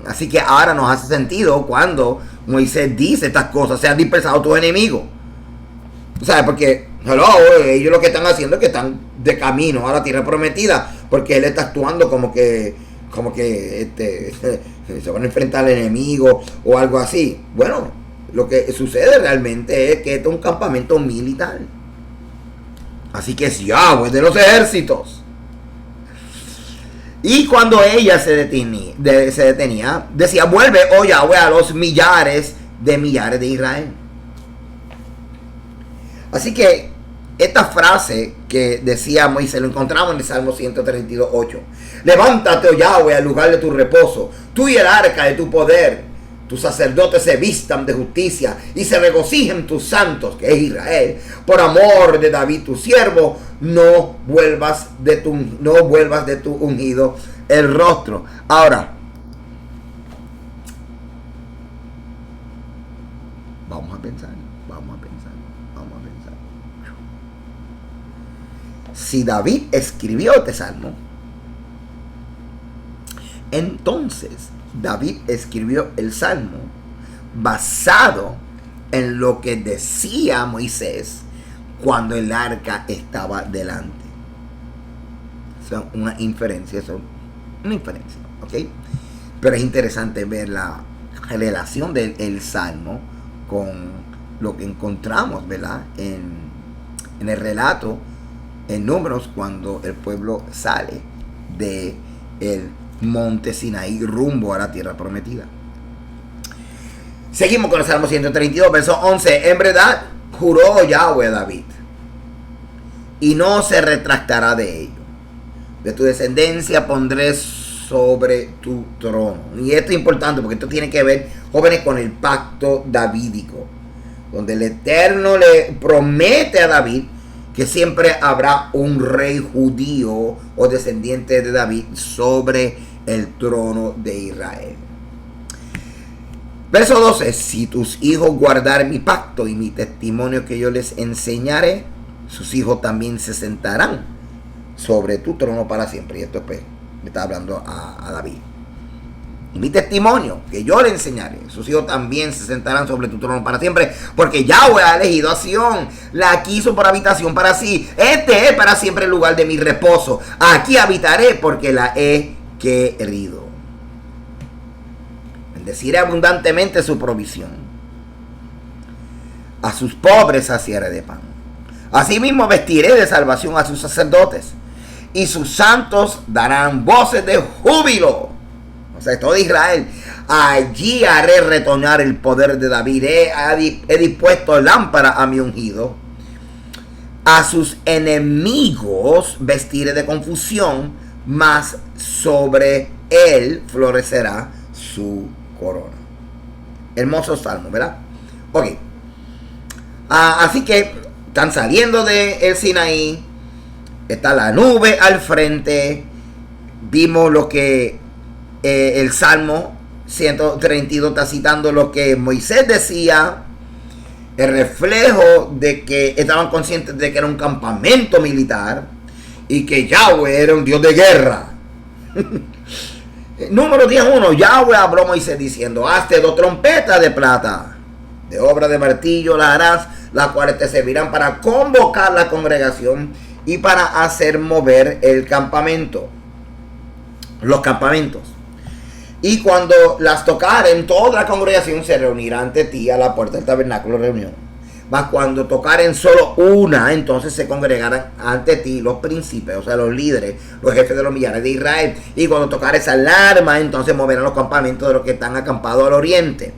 Así que ahora nos hace sentido cuando Moisés dice estas cosas: se han dispersado tus enemigos. ¿Sabes? Porque ellos lo que están haciendo es que están de camino a la tierra prometida, porque él está actuando como que se van a enfrentar al enemigo o algo así. Bueno, lo que sucede realmente es que esto es un campamento militar. Así que es Yahweh de los ejércitos. Y cuando ella se detenía, decía: vuelve, oh Yahweh, a los millares de Israel. Así que esta frase que decía Moisés lo encontramos en el Salmo 132:8. Levántate, oh Yahweh, al lugar de tu reposo, tú y el arca de tu poder, tus sacerdotes se vistan de justicia y se regocijen tus santos, que es Israel, por amor de David tu siervo, no vuelvas de tu ungido el rostro. Ahora, vamos a pensar. Si David escribió este salmo, entonces David escribió el salmo basado en lo que decía Moisés cuando el arca estaba delante. Son una inferencia, ¿ok? Pero es interesante ver la relación del salmo con lo que encontramos, ¿verdad? En el relato, en Números, cuando el pueblo sale de el monte Sinaí rumbo a la tierra prometida. Seguimos con el Salmo 132, verso 11. En verdad juró Yahweh a David, y no se retractará de ello. De tu descendencia pondré sobre tu trono. Y esto es importante porque esto tiene que ver, jóvenes, con el pacto davídico, donde el Eterno le promete a David que siempre habrá un rey judío o descendiente de David sobre el trono de Israel. Verso 12. Si tus hijos guardaren mi pacto y mi testimonio que yo les enseñaré, sus hijos también se sentarán sobre tu trono para siempre. Y esto pues me está hablando a David. Y mi testimonio que yo le enseñaré, sus hijos también se sentarán sobre tu trono para siempre, porque Yahweh ha elegido a Sión, la quiso por habitación para sí. Este es para siempre el lugar de mi reposo. Aquí habitaré porque la he querido. Bendeciré abundantemente su provisión. A sus pobres saciaré de pan. Asimismo vestiré de salvación a sus sacerdotes, y sus santos darán voces de júbilo. O sea, todo Israel. Allí haré retornar el poder de David. He dispuesto lámpara a mi ungido. A sus enemigos vestiré de confusión, mas sobre él florecerá su corona. Hermoso salmo, ¿verdad? Ok. Así que están saliendo de el Sinaí. Está la nube al frente. Vimos lo que el Salmo 132 está citando lo que Moisés decía. El reflejo de que estaban conscientes de que era un campamento militar y que Yahweh era un Dios de guerra. Número 10:1. Yahweh habló a Moisés diciendo: hazte 2 trompetas de plata, de obra de martillo las harás, las cuales te servirán para convocar la congregación y para hacer mover el campamento, los campamentos. Y cuando las tocaren, toda la congregación se reunirá ante ti a la puerta del tabernáculo de reunión. Mas cuando tocaren solo una, entonces se congregarán ante ti los príncipes, o sea, los líderes, los jefes de los millares de Israel. Y cuando tocares alarma, entonces moverán los campamentos de los que están acampados al oriente.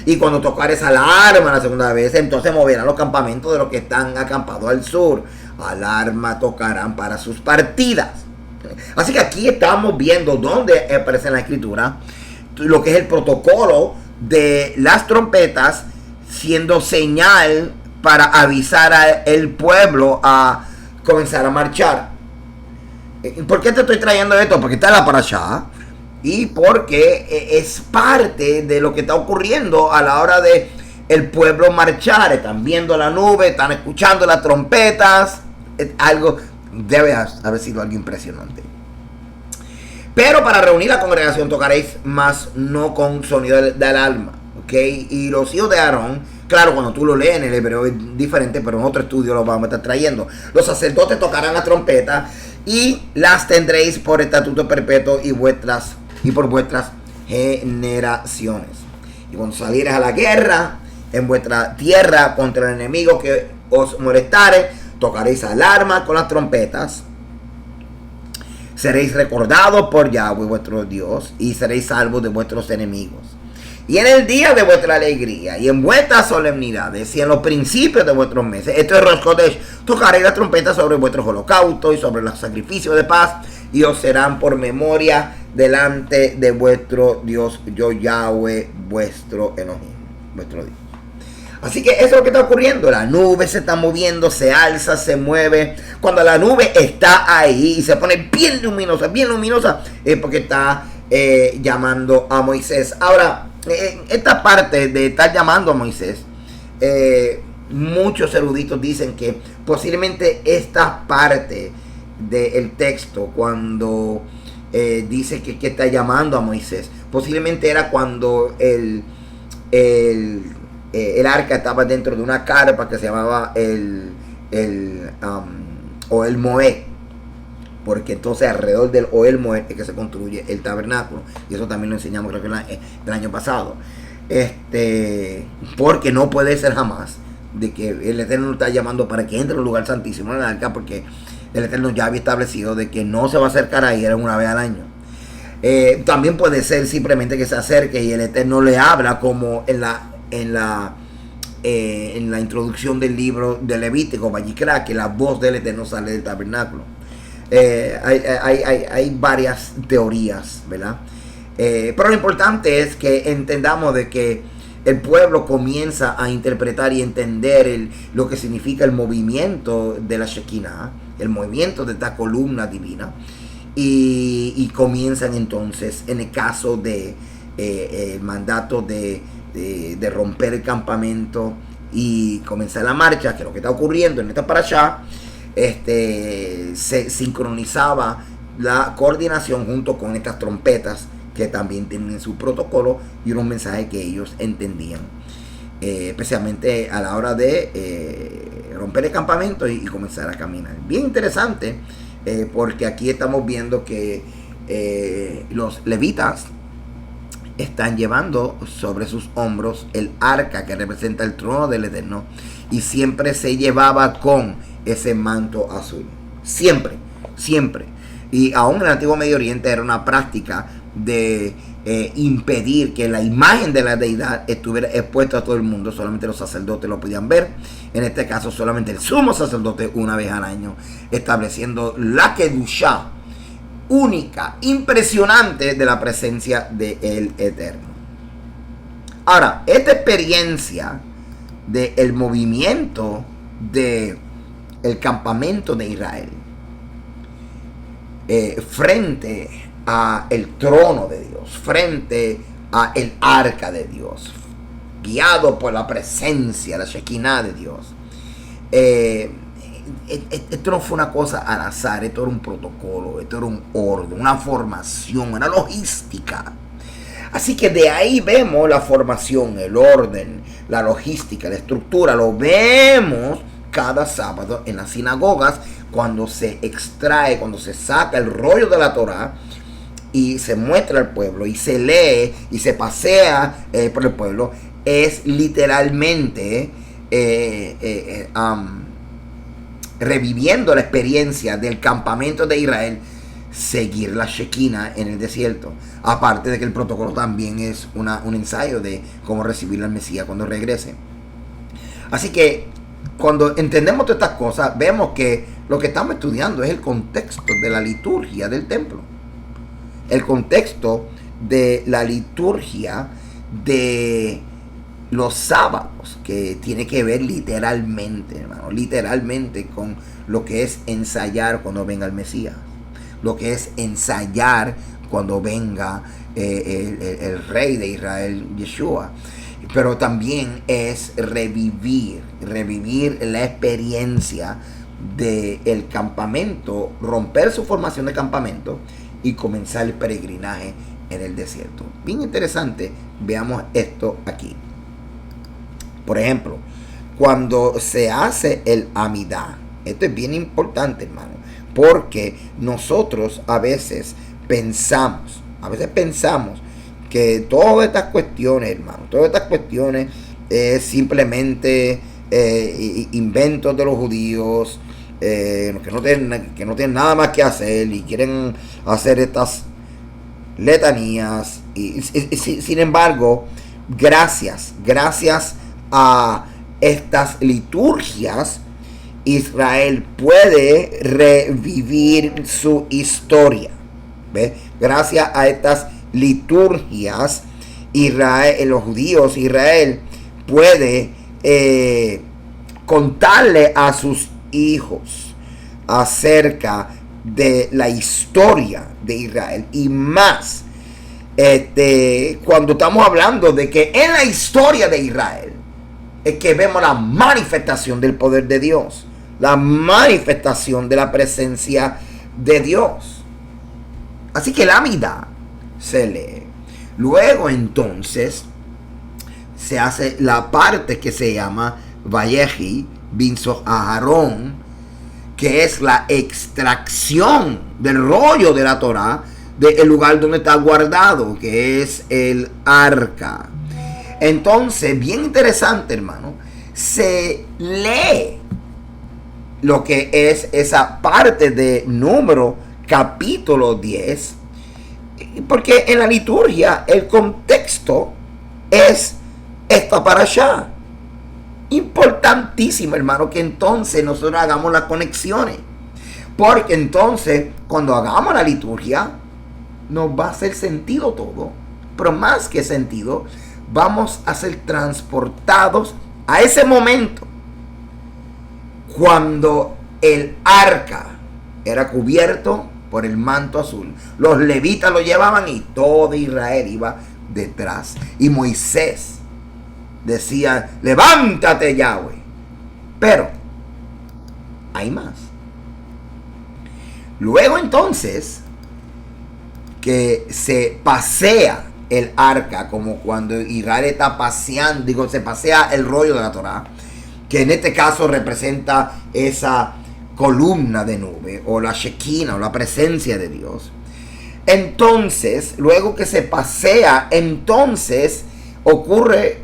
Y cuando tocares alarma la segunda vez, entonces moverán los campamentos de los que están acampados al sur. Alarma tocarán para sus partidas. Así que aquí estamos viendo donde aparece en la escritura lo que es el protocolo de las trompetas siendo señal para avisar al pueblo a comenzar a marchar. ¿Por qué te estoy trayendo esto? Porque está en la parashá y porque es parte de lo que está ocurriendo a la hora de el pueblo marchar. Están viendo la nube, están escuchando las trompetas. Algo debe haber sido algo impresionante. Pero para reunir la congregación tocaréis, mas no con sonido de alarma, ¿ok? Y los hijos de Aarón, claro, cuando tú lo lees en el hebreo es diferente, pero en otro estudio lo vamos a estar trayendo. Los sacerdotes tocarán la trompeta y las tendréis por estatuto perpetuo y por vuestras generaciones. Y cuando salieres a la guerra en vuestra tierra contra el enemigo que os molestare, tocaréis alarma con las trompetas. Seréis recordados por Yahweh vuestro Dios y seréis salvos de vuestros enemigos. Y en el día de vuestra alegría y en vuestras solemnidades y en los principios de vuestros meses, esto es Rosh Chodesh, tocaréis la trompeta sobre vuestros holocaustos y sobre los sacrificios de paz, y os serán por memoria delante de vuestro Dios, yo Yahweh, vuestro Elohim, vuestro Dios. Así que eso es lo que está ocurriendo. La nube se está moviendo, se alza, se mueve. Cuando la nube está ahí y se pone bien luminosa, es porque está llamando a Moisés. Ahora, esta parte de estar llamando a Moisés, muchos eruditos dicen que posiblemente esta parte del texto, cuando dice que está llamando a Moisés, posiblemente era cuando el arca estaba dentro de una carpa que se llamaba el Ohel Moed, porque entonces alrededor del Ohel Moed es que se construye el tabernáculo, y eso también lo enseñamos creo que el año pasado, porque no puede ser jamás de que el Eterno está llamando para que entre en el lugar santísimo en el arca, porque el Eterno ya había establecido de que no se va a acercar ahí, era una vez al año. También puede ser simplemente que se acerque y el Eterno le habla, como en la introducción del libro de Levítico, Vayikra, que la voz del Eterno sale del tabernáculo. Hay varias teorías, ¿verdad? Pero lo importante es que entendamos de que el pueblo comienza a interpretar y entender lo que significa el movimiento de la Shekinah, el movimiento de esta columna divina, y comienzan entonces, en el caso de el mandato de romper el campamento y comenzar la marcha, que es lo que está ocurriendo en esta parashá, se sincronizaba la coordinación junto con estas trompetas que también tienen su protocolo y unos mensajes que ellos entendían, especialmente a la hora de romper el campamento y comenzar a caminar. Bien interesante, porque aquí estamos viendo que los levitas están llevando sobre sus hombros el arca que representa el trono del Eterno, y siempre se llevaba con ese manto azul, siempre. Y aún en el antiguo Medio Oriente era una práctica de impedir que la imagen de la deidad estuviera expuesta a todo el mundo. Solamente los sacerdotes lo podían ver. En este caso solamente el sumo sacerdote una vez al año, estableciendo la kedushá única, impresionante de la presencia del Eterno. Ahora, esta experiencia del movimiento del campamento de Israel frente a el trono de Dios, frente a el arca de Dios, guiado por la presencia, la Shekinah de Dios, esto no fue una cosa al azar, esto era un protocolo, esto era un orden, una formación, una logística. Así que de ahí vemos la formación, el orden, la logística, la estructura. Lo vemos cada sábado en las sinagogas, cuando se extrae, cuando se saca el rollo de la Torá y se muestra al pueblo y se lee y se pasea por el pueblo. Es literalmente reviviendo la experiencia del campamento de Israel, seguir la Shekinah en el desierto. Aparte de que el protocolo también es un ensayo de cómo recibir al Mesías cuando regrese. Así que cuando entendemos todas estas cosas, vemos que lo que estamos estudiando es el contexto de la liturgia del templo. El contexto de la liturgia de los sábados, que tiene que ver literalmente, hermano, literalmente con lo que es ensayar cuando venga el Mesías, lo que es ensayar cuando venga el rey de Israel, Yeshua. Pero también es revivir la experiencia del campamento, romper su formación de campamento y comenzar el peregrinaje en el desierto. Bien interesante, veamos esto aquí. Por ejemplo, cuando se hace el Amidá, esto es bien importante, hermano, porque nosotros a veces pensamos que todas estas cuestiones, hermano, todas estas cuestiones es simplemente inventos de los judíos, que no tienen nada más que hacer y quieren hacer estas letanías. Y sin embargo, gracias a estas liturgias, Israel puede revivir su historia. ¿Ves? Gracias a estas liturgias, Israel, los judíos, Israel puede contarle a sus hijos acerca de la historia de Israel. Y más, cuando estamos hablando de que en la historia de Israel es que vemos la manifestación del poder de Dios, la manifestación de la presencia de Dios. Así que la Amidá se lee. Luego entonces se hace la parte que se llama Vayehi Binso Aharón, que es la extracción del rollo de la Torá del lugar donde está guardado, que es el arca. Entonces, bien interesante, hermano, se lee lo que es esa parte de Número capítulo 10, porque en la liturgia el contexto es esta parashá. Importantísimo, hermano, que entonces nosotros hagamos las conexiones, porque entonces cuando hagamos la liturgia nos va a hacer sentido todo, pero más que sentido, vamos a ser transportados a ese momento cuando el arca era cubierto por el manto azul. Los levitas lo llevaban y todo Israel iba detrás. Y Moisés decía: levántate, Yahweh. Pero hay más. Luego entonces que se pasea el arca, como cuando Israel está paseando, se pasea el rollo de la Torá, que en este caso representa esa columna de nube, o la Shekinah, o la presencia de Dios. Entonces, luego que se pasea, entonces ocurre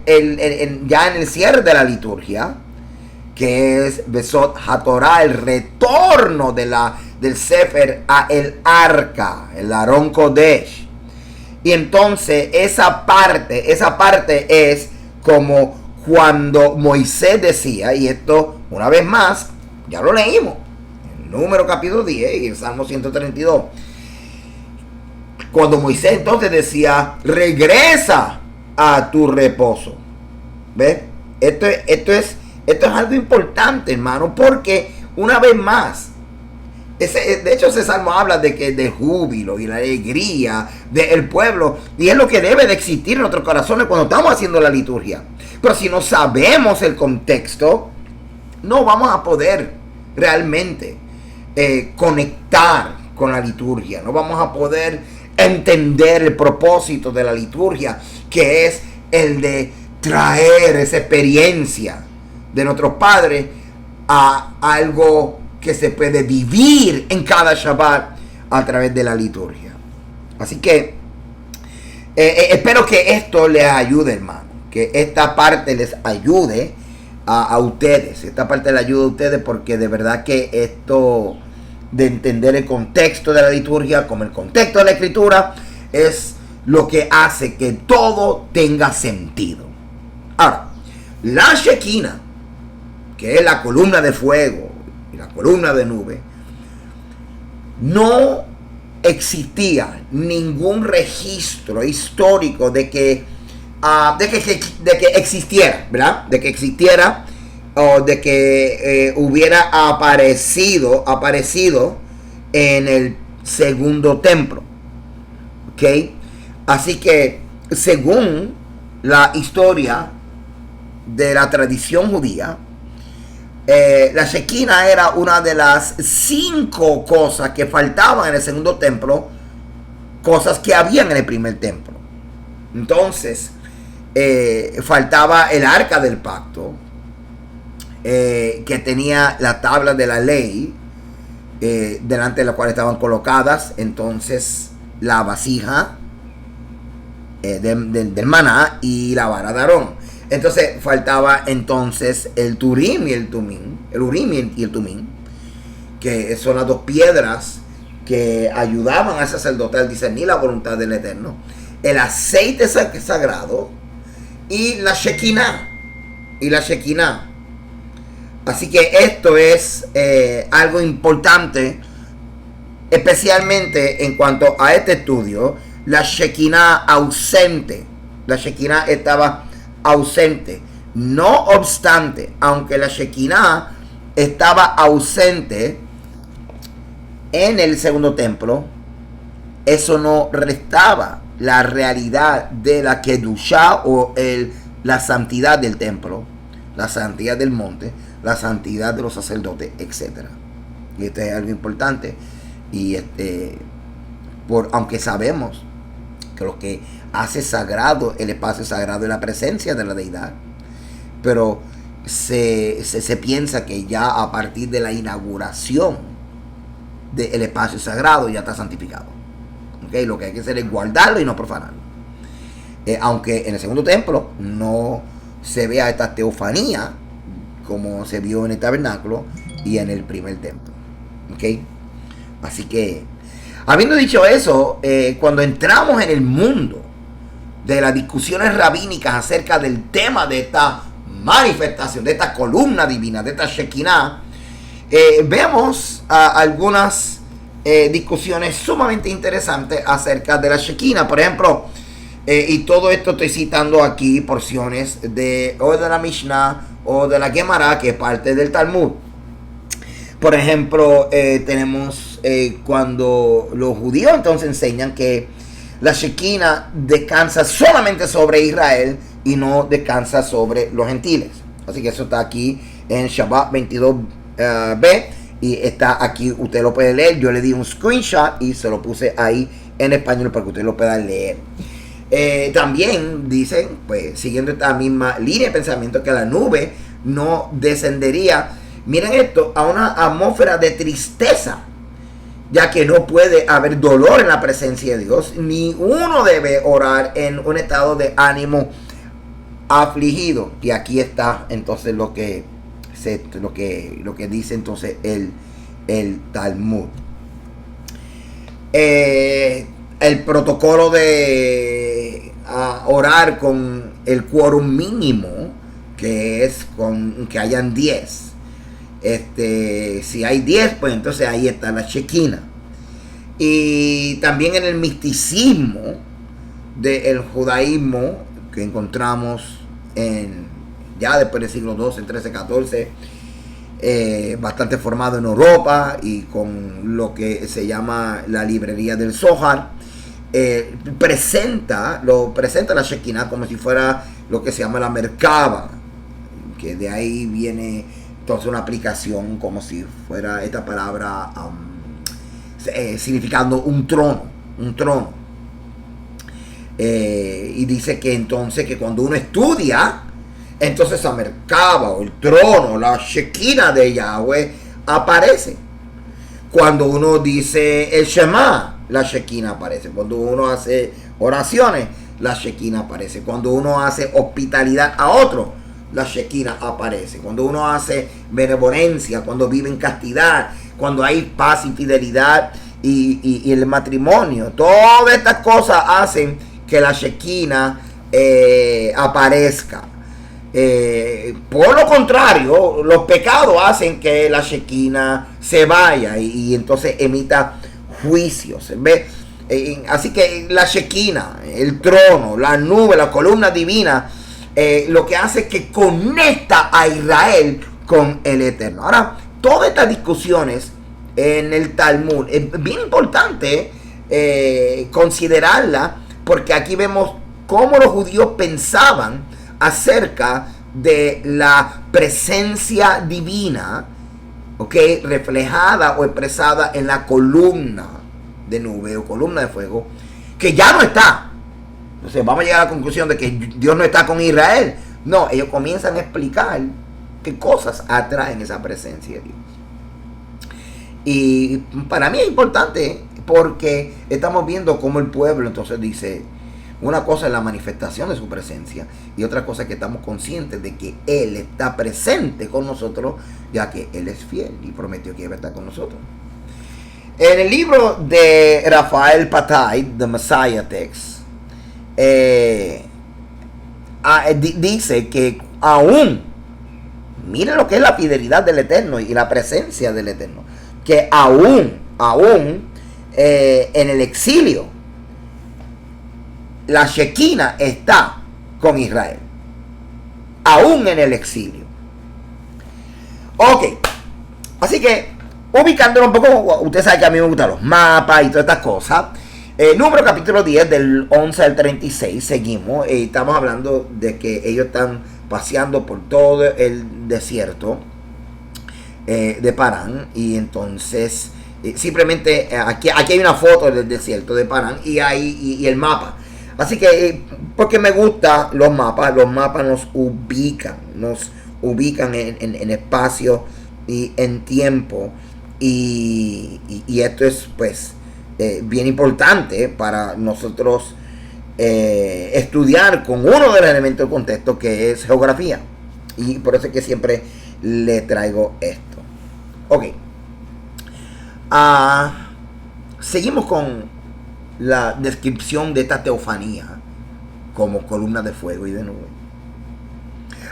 ya en el cierre de la liturgia, que es Besot HaTorah, el retorno del Sefer a el arca, el Aarón Kodesh. Y entonces esa parte es como cuando Moisés decía, y esto una vez más, ya lo leímos, en Número capítulo 10 y el Salmo 132. Cuando Moisés entonces decía: regresa a tu reposo. ¿Ves? Esto es algo importante, hermano, porque una vez más, de hecho ese salmo habla de júbilo y la alegría del pueblo, y es lo que debe de existir en nuestros corazones cuando estamos haciendo la liturgia. Pero si no sabemos el contexto, no vamos a poder realmente conectar con la liturgia, no vamos a poder entender el propósito de la liturgia, que es el de traer esa experiencia de nuestros padres a algo que se puede vivir en cada Shabbat a través de la liturgia. Así que espero que esto les ayude, hermano, que esta parte les ayude a ustedes, esta parte les ayude a ustedes, porque de verdad que esto de entender el contexto de la liturgia como el contexto de la escritura es lo que hace que todo tenga sentido. Ahora, la Shekinah, que es la columna de fuego y la columna de nube, no existía ningún registro histórico de que existiera, ¿verdad? De que existiera, o de que hubiera aparecido en el segundo templo. ¿Ok? Así que, según la historia de la tradición judía, la Shekinah era una de las 5 cosas que faltaban en el segundo templo, cosas que habían en el primer templo. Entonces, faltaba el arca del pacto, que tenía la tabla de la ley, delante de la cual estaban colocadas entonces la vasija del maná y la vara de Aarón. Entonces faltaba entonces el Turim y el Tumim, el Urim y el Tumim, que son las 2 piedras que ayudaban al sacerdote a discernir la voluntad del Eterno, el aceite sagrado y la Shekinah. Así que esto es algo importante especialmente en cuanto a este estudio, la Shekinah ausente. La Shekinah estaba ausente. No obstante, aunque la Shekinah estaba ausente en el segundo templo, eso no restaba la realidad de la Kedushá o la santidad del templo, la santidad del monte, la santidad de los sacerdotes, etc. Y esto es algo importante. Y aunque sabemos que lo que hace sagrado el espacio sagrado es la presencia de la deidad, pero se piensa que ya a partir de la inauguración del espacio sagrado ya está santificado. ¿Okay? Lo que hay que hacer es guardarlo y no profanarlo. Aunque en el segundo templo no se vea esta teofanía como se vio en el tabernáculo y en el primer templo. ¿Okay? Así que, habiendo dicho eso, cuando entramos en el mundo de las discusiones rabínicas acerca del tema de esta manifestación, de esta columna divina, de esta Shekinah, vemos algunas discusiones sumamente interesantes acerca de la Shekinah. Por ejemplo, y todo esto estoy citando aquí porciones o de la Mishnah o de la Gemara, que es parte del Talmud. Por ejemplo, tenemos cuando los judíos entonces enseñan que la Shekinah descansa solamente sobre Israel y no descansa sobre los gentiles. Así que eso está aquí en Shabbat 22b y está aquí, usted lo puede leer. Yo le di un screenshot y se lo puse ahí en español para que usted lo pueda leer. También dicen, pues siguiendo esta misma línea de pensamiento, que la nube no descendería, miren esto, a una atmósfera de tristeza, ya que no puede haber dolor en la presencia de Dios, ni uno debe orar en un estado de ánimo afligido. Y aquí está entonces lo que dice entonces el Talmud. El protocolo de orar con el quórum mínimo, que es con que hayan 10. Si hay 10, pues entonces ahí está la Shekinah. Y también en el misticismo del judaísmo que encontramos ya después del siglo XII, XIII, XIV, bastante formado en Europa y con lo que se llama la librería del Zohar, presenta la Shekinah como si fuera lo que se llama la Merkaba, que de ahí viene entonces una aplicación como si fuera esta palabra significando un trono. Y dice que entonces que cuando uno estudia, entonces esa Merkaba o el trono, la Shekinah de Yahweh aparece. Cuando uno dice el Shema, la Shekinah aparece. Cuando uno hace oraciones, la Shekinah aparece. Cuando uno hace hospitalidad a otro, la Shekinah aparece. Cuando uno hace benevolencia, cuando vive en castidad, cuando hay paz y fidelidad y el matrimonio, todas estas cosas hacen que la Shekinah aparezca. Por lo contrario, los pecados hacen que la Shekinah se vaya y entonces emita juicios. ¿Ve? Así que la Shekinah, el trono, la nube, la columna divina, lo que hace es que conecta a Israel con el Eterno. Ahora, todas estas discusiones en el Talmud es bien importante considerarla, porque aquí vemos cómo los judíos pensaban acerca de la presencia divina, reflejada o expresada en la columna de nube o columna de fuego, que ya no está. Entonces vamos a llegar a la conclusión de que Dios no está con Israel. No, ellos comienzan a explicar qué cosas atraen esa presencia de Dios. Y para mí es importante porque estamos viendo cómo el pueblo entonces dice, una cosa es la manifestación de su presencia y otra cosa es que estamos conscientes de que Él está presente con nosotros, ya que Él es fiel y prometió que iba a estar con nosotros. En el libro de Rafael Patay, The Messiah Text, dice que aún, miren lo que es la fidelidad del Eterno y la presencia del Eterno, que aún en el exilio, la Shekinah está con Israel, aún en el exilio. Ok, así que ubicándolo un poco, usted sabe que a mí me gustan los mapas y todas estas cosas. Número capítulo 10 del 11 al 36, seguimos. Estamos hablando de que ellos están paseando por todo el desierto de Parán. Y entonces, simplemente aquí hay una foto del desierto de Parán y el mapa. Así que, porque me gustan los mapas nos ubican en espacio y en tiempo. Y esto es, pues, bien importante para nosotros estudiar con uno de los elementos del contexto, que es geografía. Y por eso es que siempre le traigo esto. Ok. Seguimos con la descripción de esta teofanía como columna de fuego y de nube.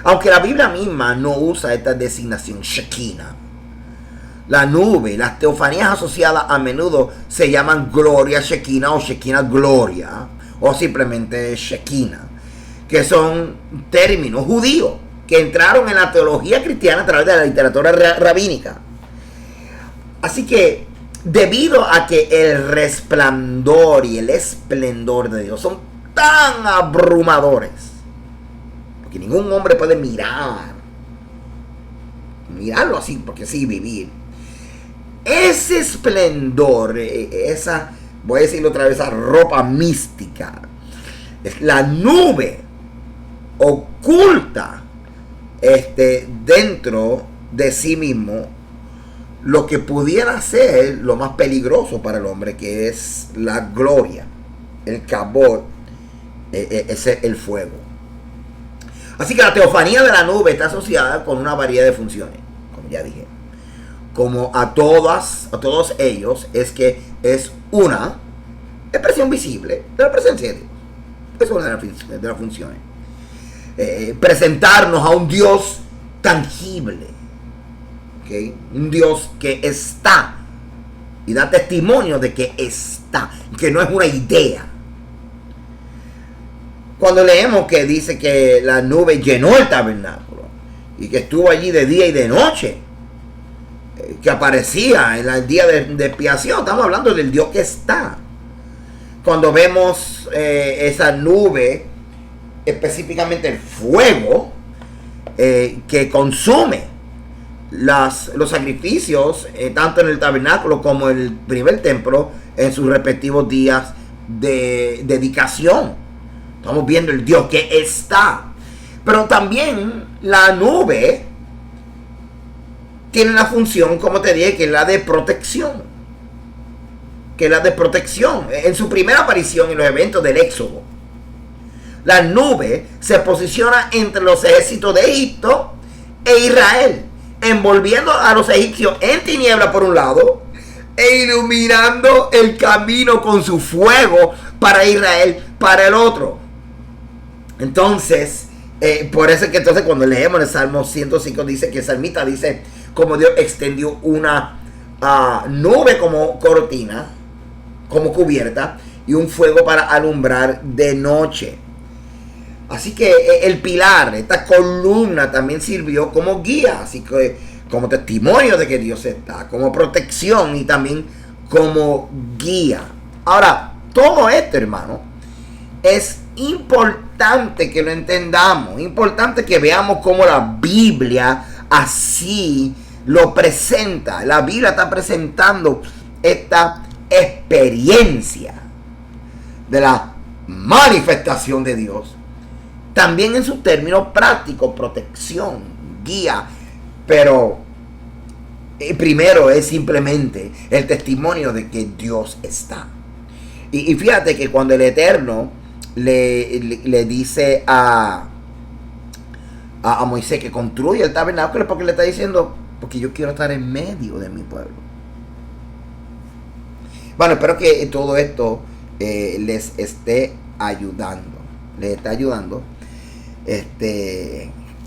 Aunque la Biblia misma no usa esta designación Shekinah, la nube, las teofanías asociadas a menudo se llaman gloria Shekinah o Shekinah gloria o simplemente Shekinah, que son términos judíos que entraron en la teología cristiana a través de la literatura rabínica. Así que, debido a que el resplandor y el esplendor de Dios son tan abrumadores, porque ningún hombre puede mirarlo así, porque sí, vivir. Ese esplendor, esa, voy a decirlo otra vez, esa ropa mística, la nube oculta dentro de sí mismo lo que pudiera ser lo más peligroso para el hombre, que es la gloria, el kabod, el fuego. Así que la teofanía de la nube está asociada con una variedad de funciones, como ya dije. Como a todos ellos, es que es una expresión visible de la presencia de Dios. Es una de las funciones. Presentarnos a un Dios tangible, ¿okay? Un Dios que está y da testimonio de que está, que no es una idea. Cuando leemos que dice que la nube llenó el tabernáculo y que estuvo allí de día y de noche, que aparecía en el día de expiación, estamos hablando del Dios que está. Cuando vemos esa nube, específicamente el fuego que consume los sacrificios, tanto en el tabernáculo como en el primer templo, en sus respectivos días de dedicación. Estamos viendo el Dios que está. Pero también la nube tiene una función, como te dije, que es la de protección. En su primera aparición en los eventos del Éxodo, la nube se posiciona entre los ejércitos de Egipto e Israel, envolviendo a los egipcios en tiniebla por un lado e iluminando el camino con su fuego para Israel para el otro. Entonces, por eso es que entonces cuando leemos el Salmo 105 dice que el salmista dice como Dios extendió una nube como cortina, como cubierta, y un fuego para alumbrar de noche. Así que el pilar, esta columna, también sirvió como guía, así que como testimonio de que Dios está, como protección y también como guía. Ahora, todo esto, hermano, es importante que lo entendamos, importante que veamos cómo la Biblia así lo presenta. La Biblia está presentando esta experiencia de la manifestación de Dios, también en sus términos prácticos, protección, guía, pero primero es simplemente el testimonio de que Dios está. Y fíjate que cuando el Eterno le dice a Moisés que construye el tabernáculo, porque le está diciendo, porque yo quiero estar en medio de mi pueblo. Bueno, espero que todo esto les esté ayudando. Les está ayudando.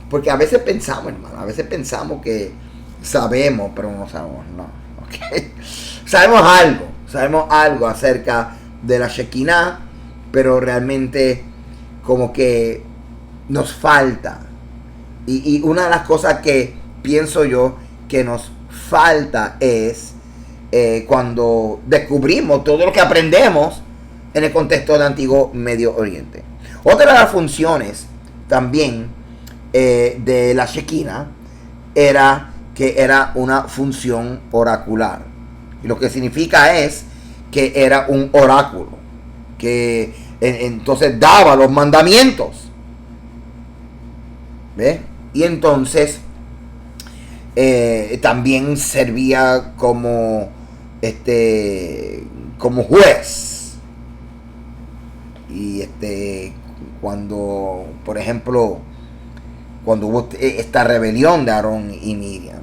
Porque a veces pensamos, hermano, a veces que sabemos, pero no sabemos, no. ¿Okay? Sabemos sabemos algo acerca de la Shekinah, pero realmente como que nos falta. Y una de las cosas que pienso yo que nos falta es cuando descubrimos todo lo que aprendemos en el contexto del antiguo Medio Oriente. Otra de las funciones también de la Shekinah era que era una función oracular. Y lo que significa es que era un oráculo, que entonces daba los mandamientos. ¿Ves? Y entonces también servía como como juez. Y cuando, por ejemplo, cuando hubo esta rebelión de Aarón y Miriam,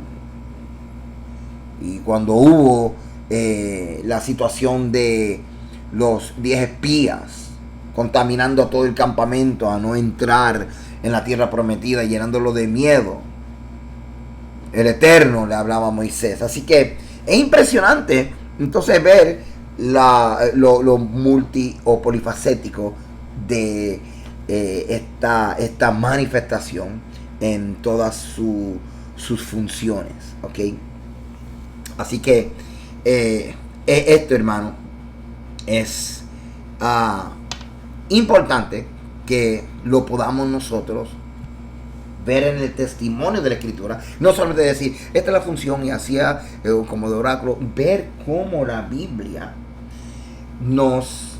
y cuando hubo la situación de los 10 espías contaminando a todo el campamento a no entrar en la tierra prometida, llenándolo de miedo, el Eterno le hablaba a Moisés. Así que es impresionante entonces ver lo multi o polifacético de esta manifestación en todas sus funciones, ¿ok? Así que esto, hermano, es importante que lo podamos nosotros ver en el testimonio de la Escritura. No solamente decir, esta es la función y hacía como de oráculo. Ver cómo la Biblia nos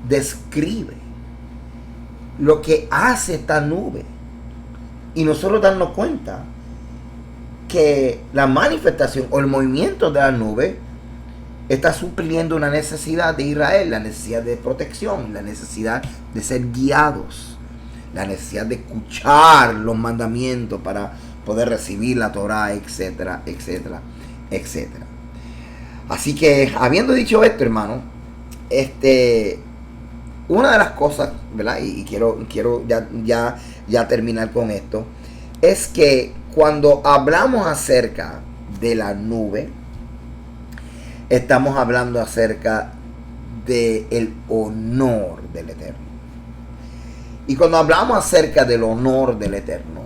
describe lo que hace esta nube. Y nosotros darnos cuenta que la manifestación o el movimiento de la nube está supliendo una necesidad de Israel, la necesidad de protección, la necesidad de ser guiados, la necesidad de escuchar los mandamientos para poder recibir la Torah, etcétera, etcétera, etcétera. Así que, habiendo dicho esto, hermano, una de las cosas, ¿verdad? Y quiero ya terminar con esto, es que cuando hablamos acerca de la nube, estamos hablando acerca del honor del Eterno. Y cuando hablamos acerca del honor del Eterno,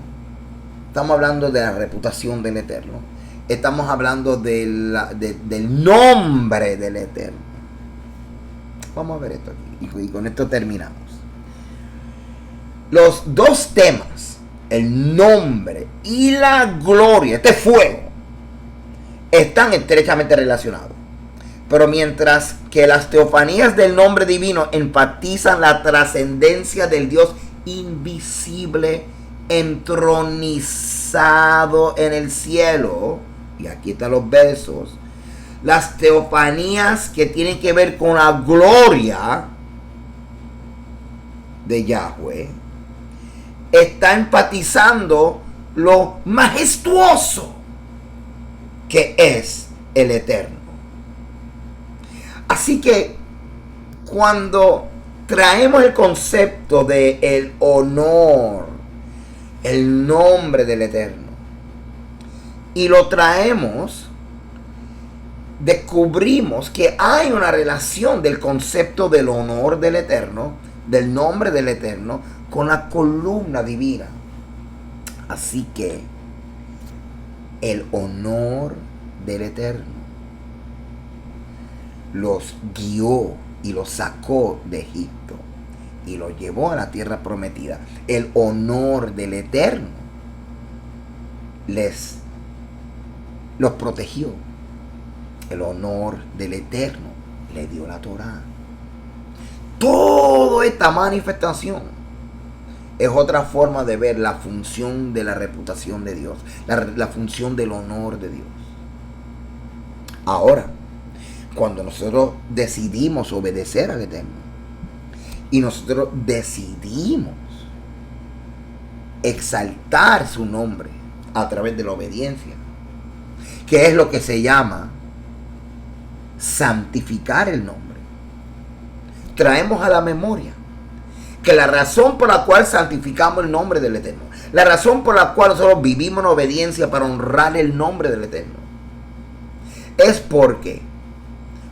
estamos hablando de la reputación del Eterno. Estamos hablando del nombre del Eterno. Vamos a ver esto aquí. Y con esto terminamos. Los dos temas, el nombre y la gloria, este fuego, están estrechamente relacionados. Pero mientras que las teofanías del nombre divino enfatizan la trascendencia del Dios invisible, entronizado en el cielo, y aquí están los versos, las teofanías que tienen que ver con la gloria de Yahweh, está enfatizando lo majestuoso que es el Eterno. Así que cuando traemos el concepto de el honor, el nombre del Eterno, y lo traemos, descubrimos que hay una relación del concepto del honor del Eterno, del nombre del Eterno, con la columna divina. Así que el honor del Eterno los guió y los sacó de Egipto y los llevó a la tierra prometida. El honor del Eterno los protegió. El honor del Eterno le dio la Torá. Toda esta manifestación es otra forma de ver la función de la reputación de Dios, la función del honor de Dios. Ahora, cuando nosotros decidimos obedecer al Eterno y nosotros decidimos exaltar su nombre a través de la obediencia, que es lo que se llama santificar el nombre, traemos a la memoria que la razón por la cual santificamos el nombre del Eterno, la razón por la cual nosotros vivimos en obediencia para honrar el nombre del Eterno, es porque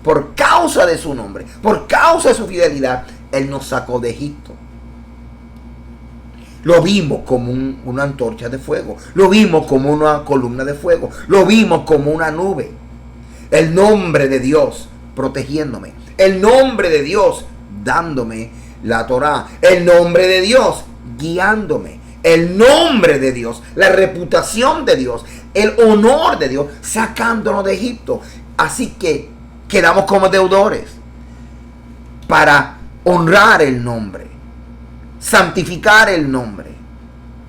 por causa de su nombre, por causa de su fidelidad, Él nos sacó de Egipto. Lo vimos como una antorcha de fuego. Lo vimos como una columna de fuego. Lo vimos como una nube. El nombre de Dios protegiéndome. El nombre de Dios dándome la Torá. El nombre de Dios guiándome. El nombre de Dios, la reputación de Dios, el honor de Dios sacándonos de Egipto. Así que quedamos como deudores para honrar el nombre, santificar el nombre,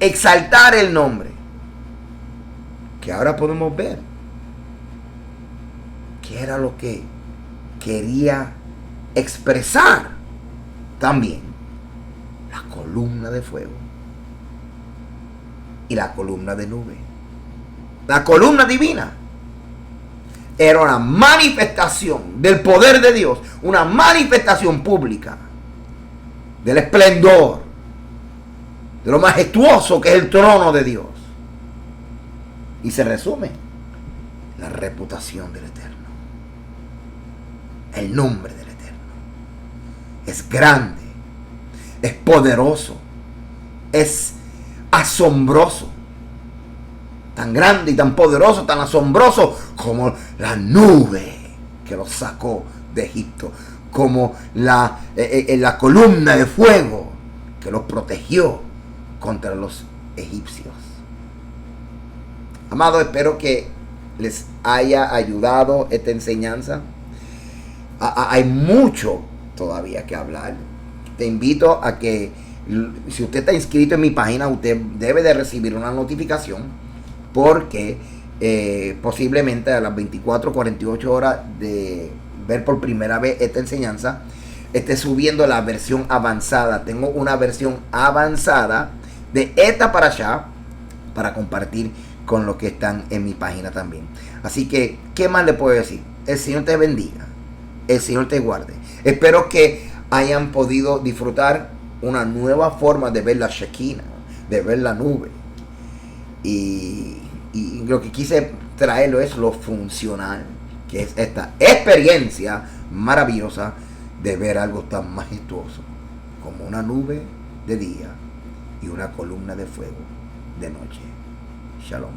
exaltar el nombre, que ahora podemos ver que era lo que quería expresar también la columna de fuego y la columna de nube. La columna divina era una manifestación del poder de Dios, una manifestación pública del esplendor, de lo majestuoso que es el trono de Dios. Y se resume la reputación del Eterno, el nombre del Eterno. Es grande, es poderoso, es asombroso, tan grande y tan poderoso, tan asombroso como la nube que los sacó de Egipto, como la columna de fuego que los protegió contra los egipcios. Amados, espero que les haya ayudado esta enseñanza. Hay mucho todavía que hablar. Te invito a que, si usted está inscrito en mi página, usted debe de recibir una notificación, porque posiblemente a las 24, 48 horas de ver por primera vez esta enseñanza, esté subiendo la versión avanzada. Tengo una versión avanzada de esta parashá para compartir con los que están en mi página también. Así que, ¿qué más le puedo decir? El Señor te bendiga, el Señor te guarde. Espero que hayan podido disfrutar una nueva forma de ver la Shekinah, de ver la nube. Y lo que quise traerlo es lo funcional, que es esta experiencia maravillosa de ver algo tan majestuoso como una nube de día y una columna de fuego de noche. Shalom.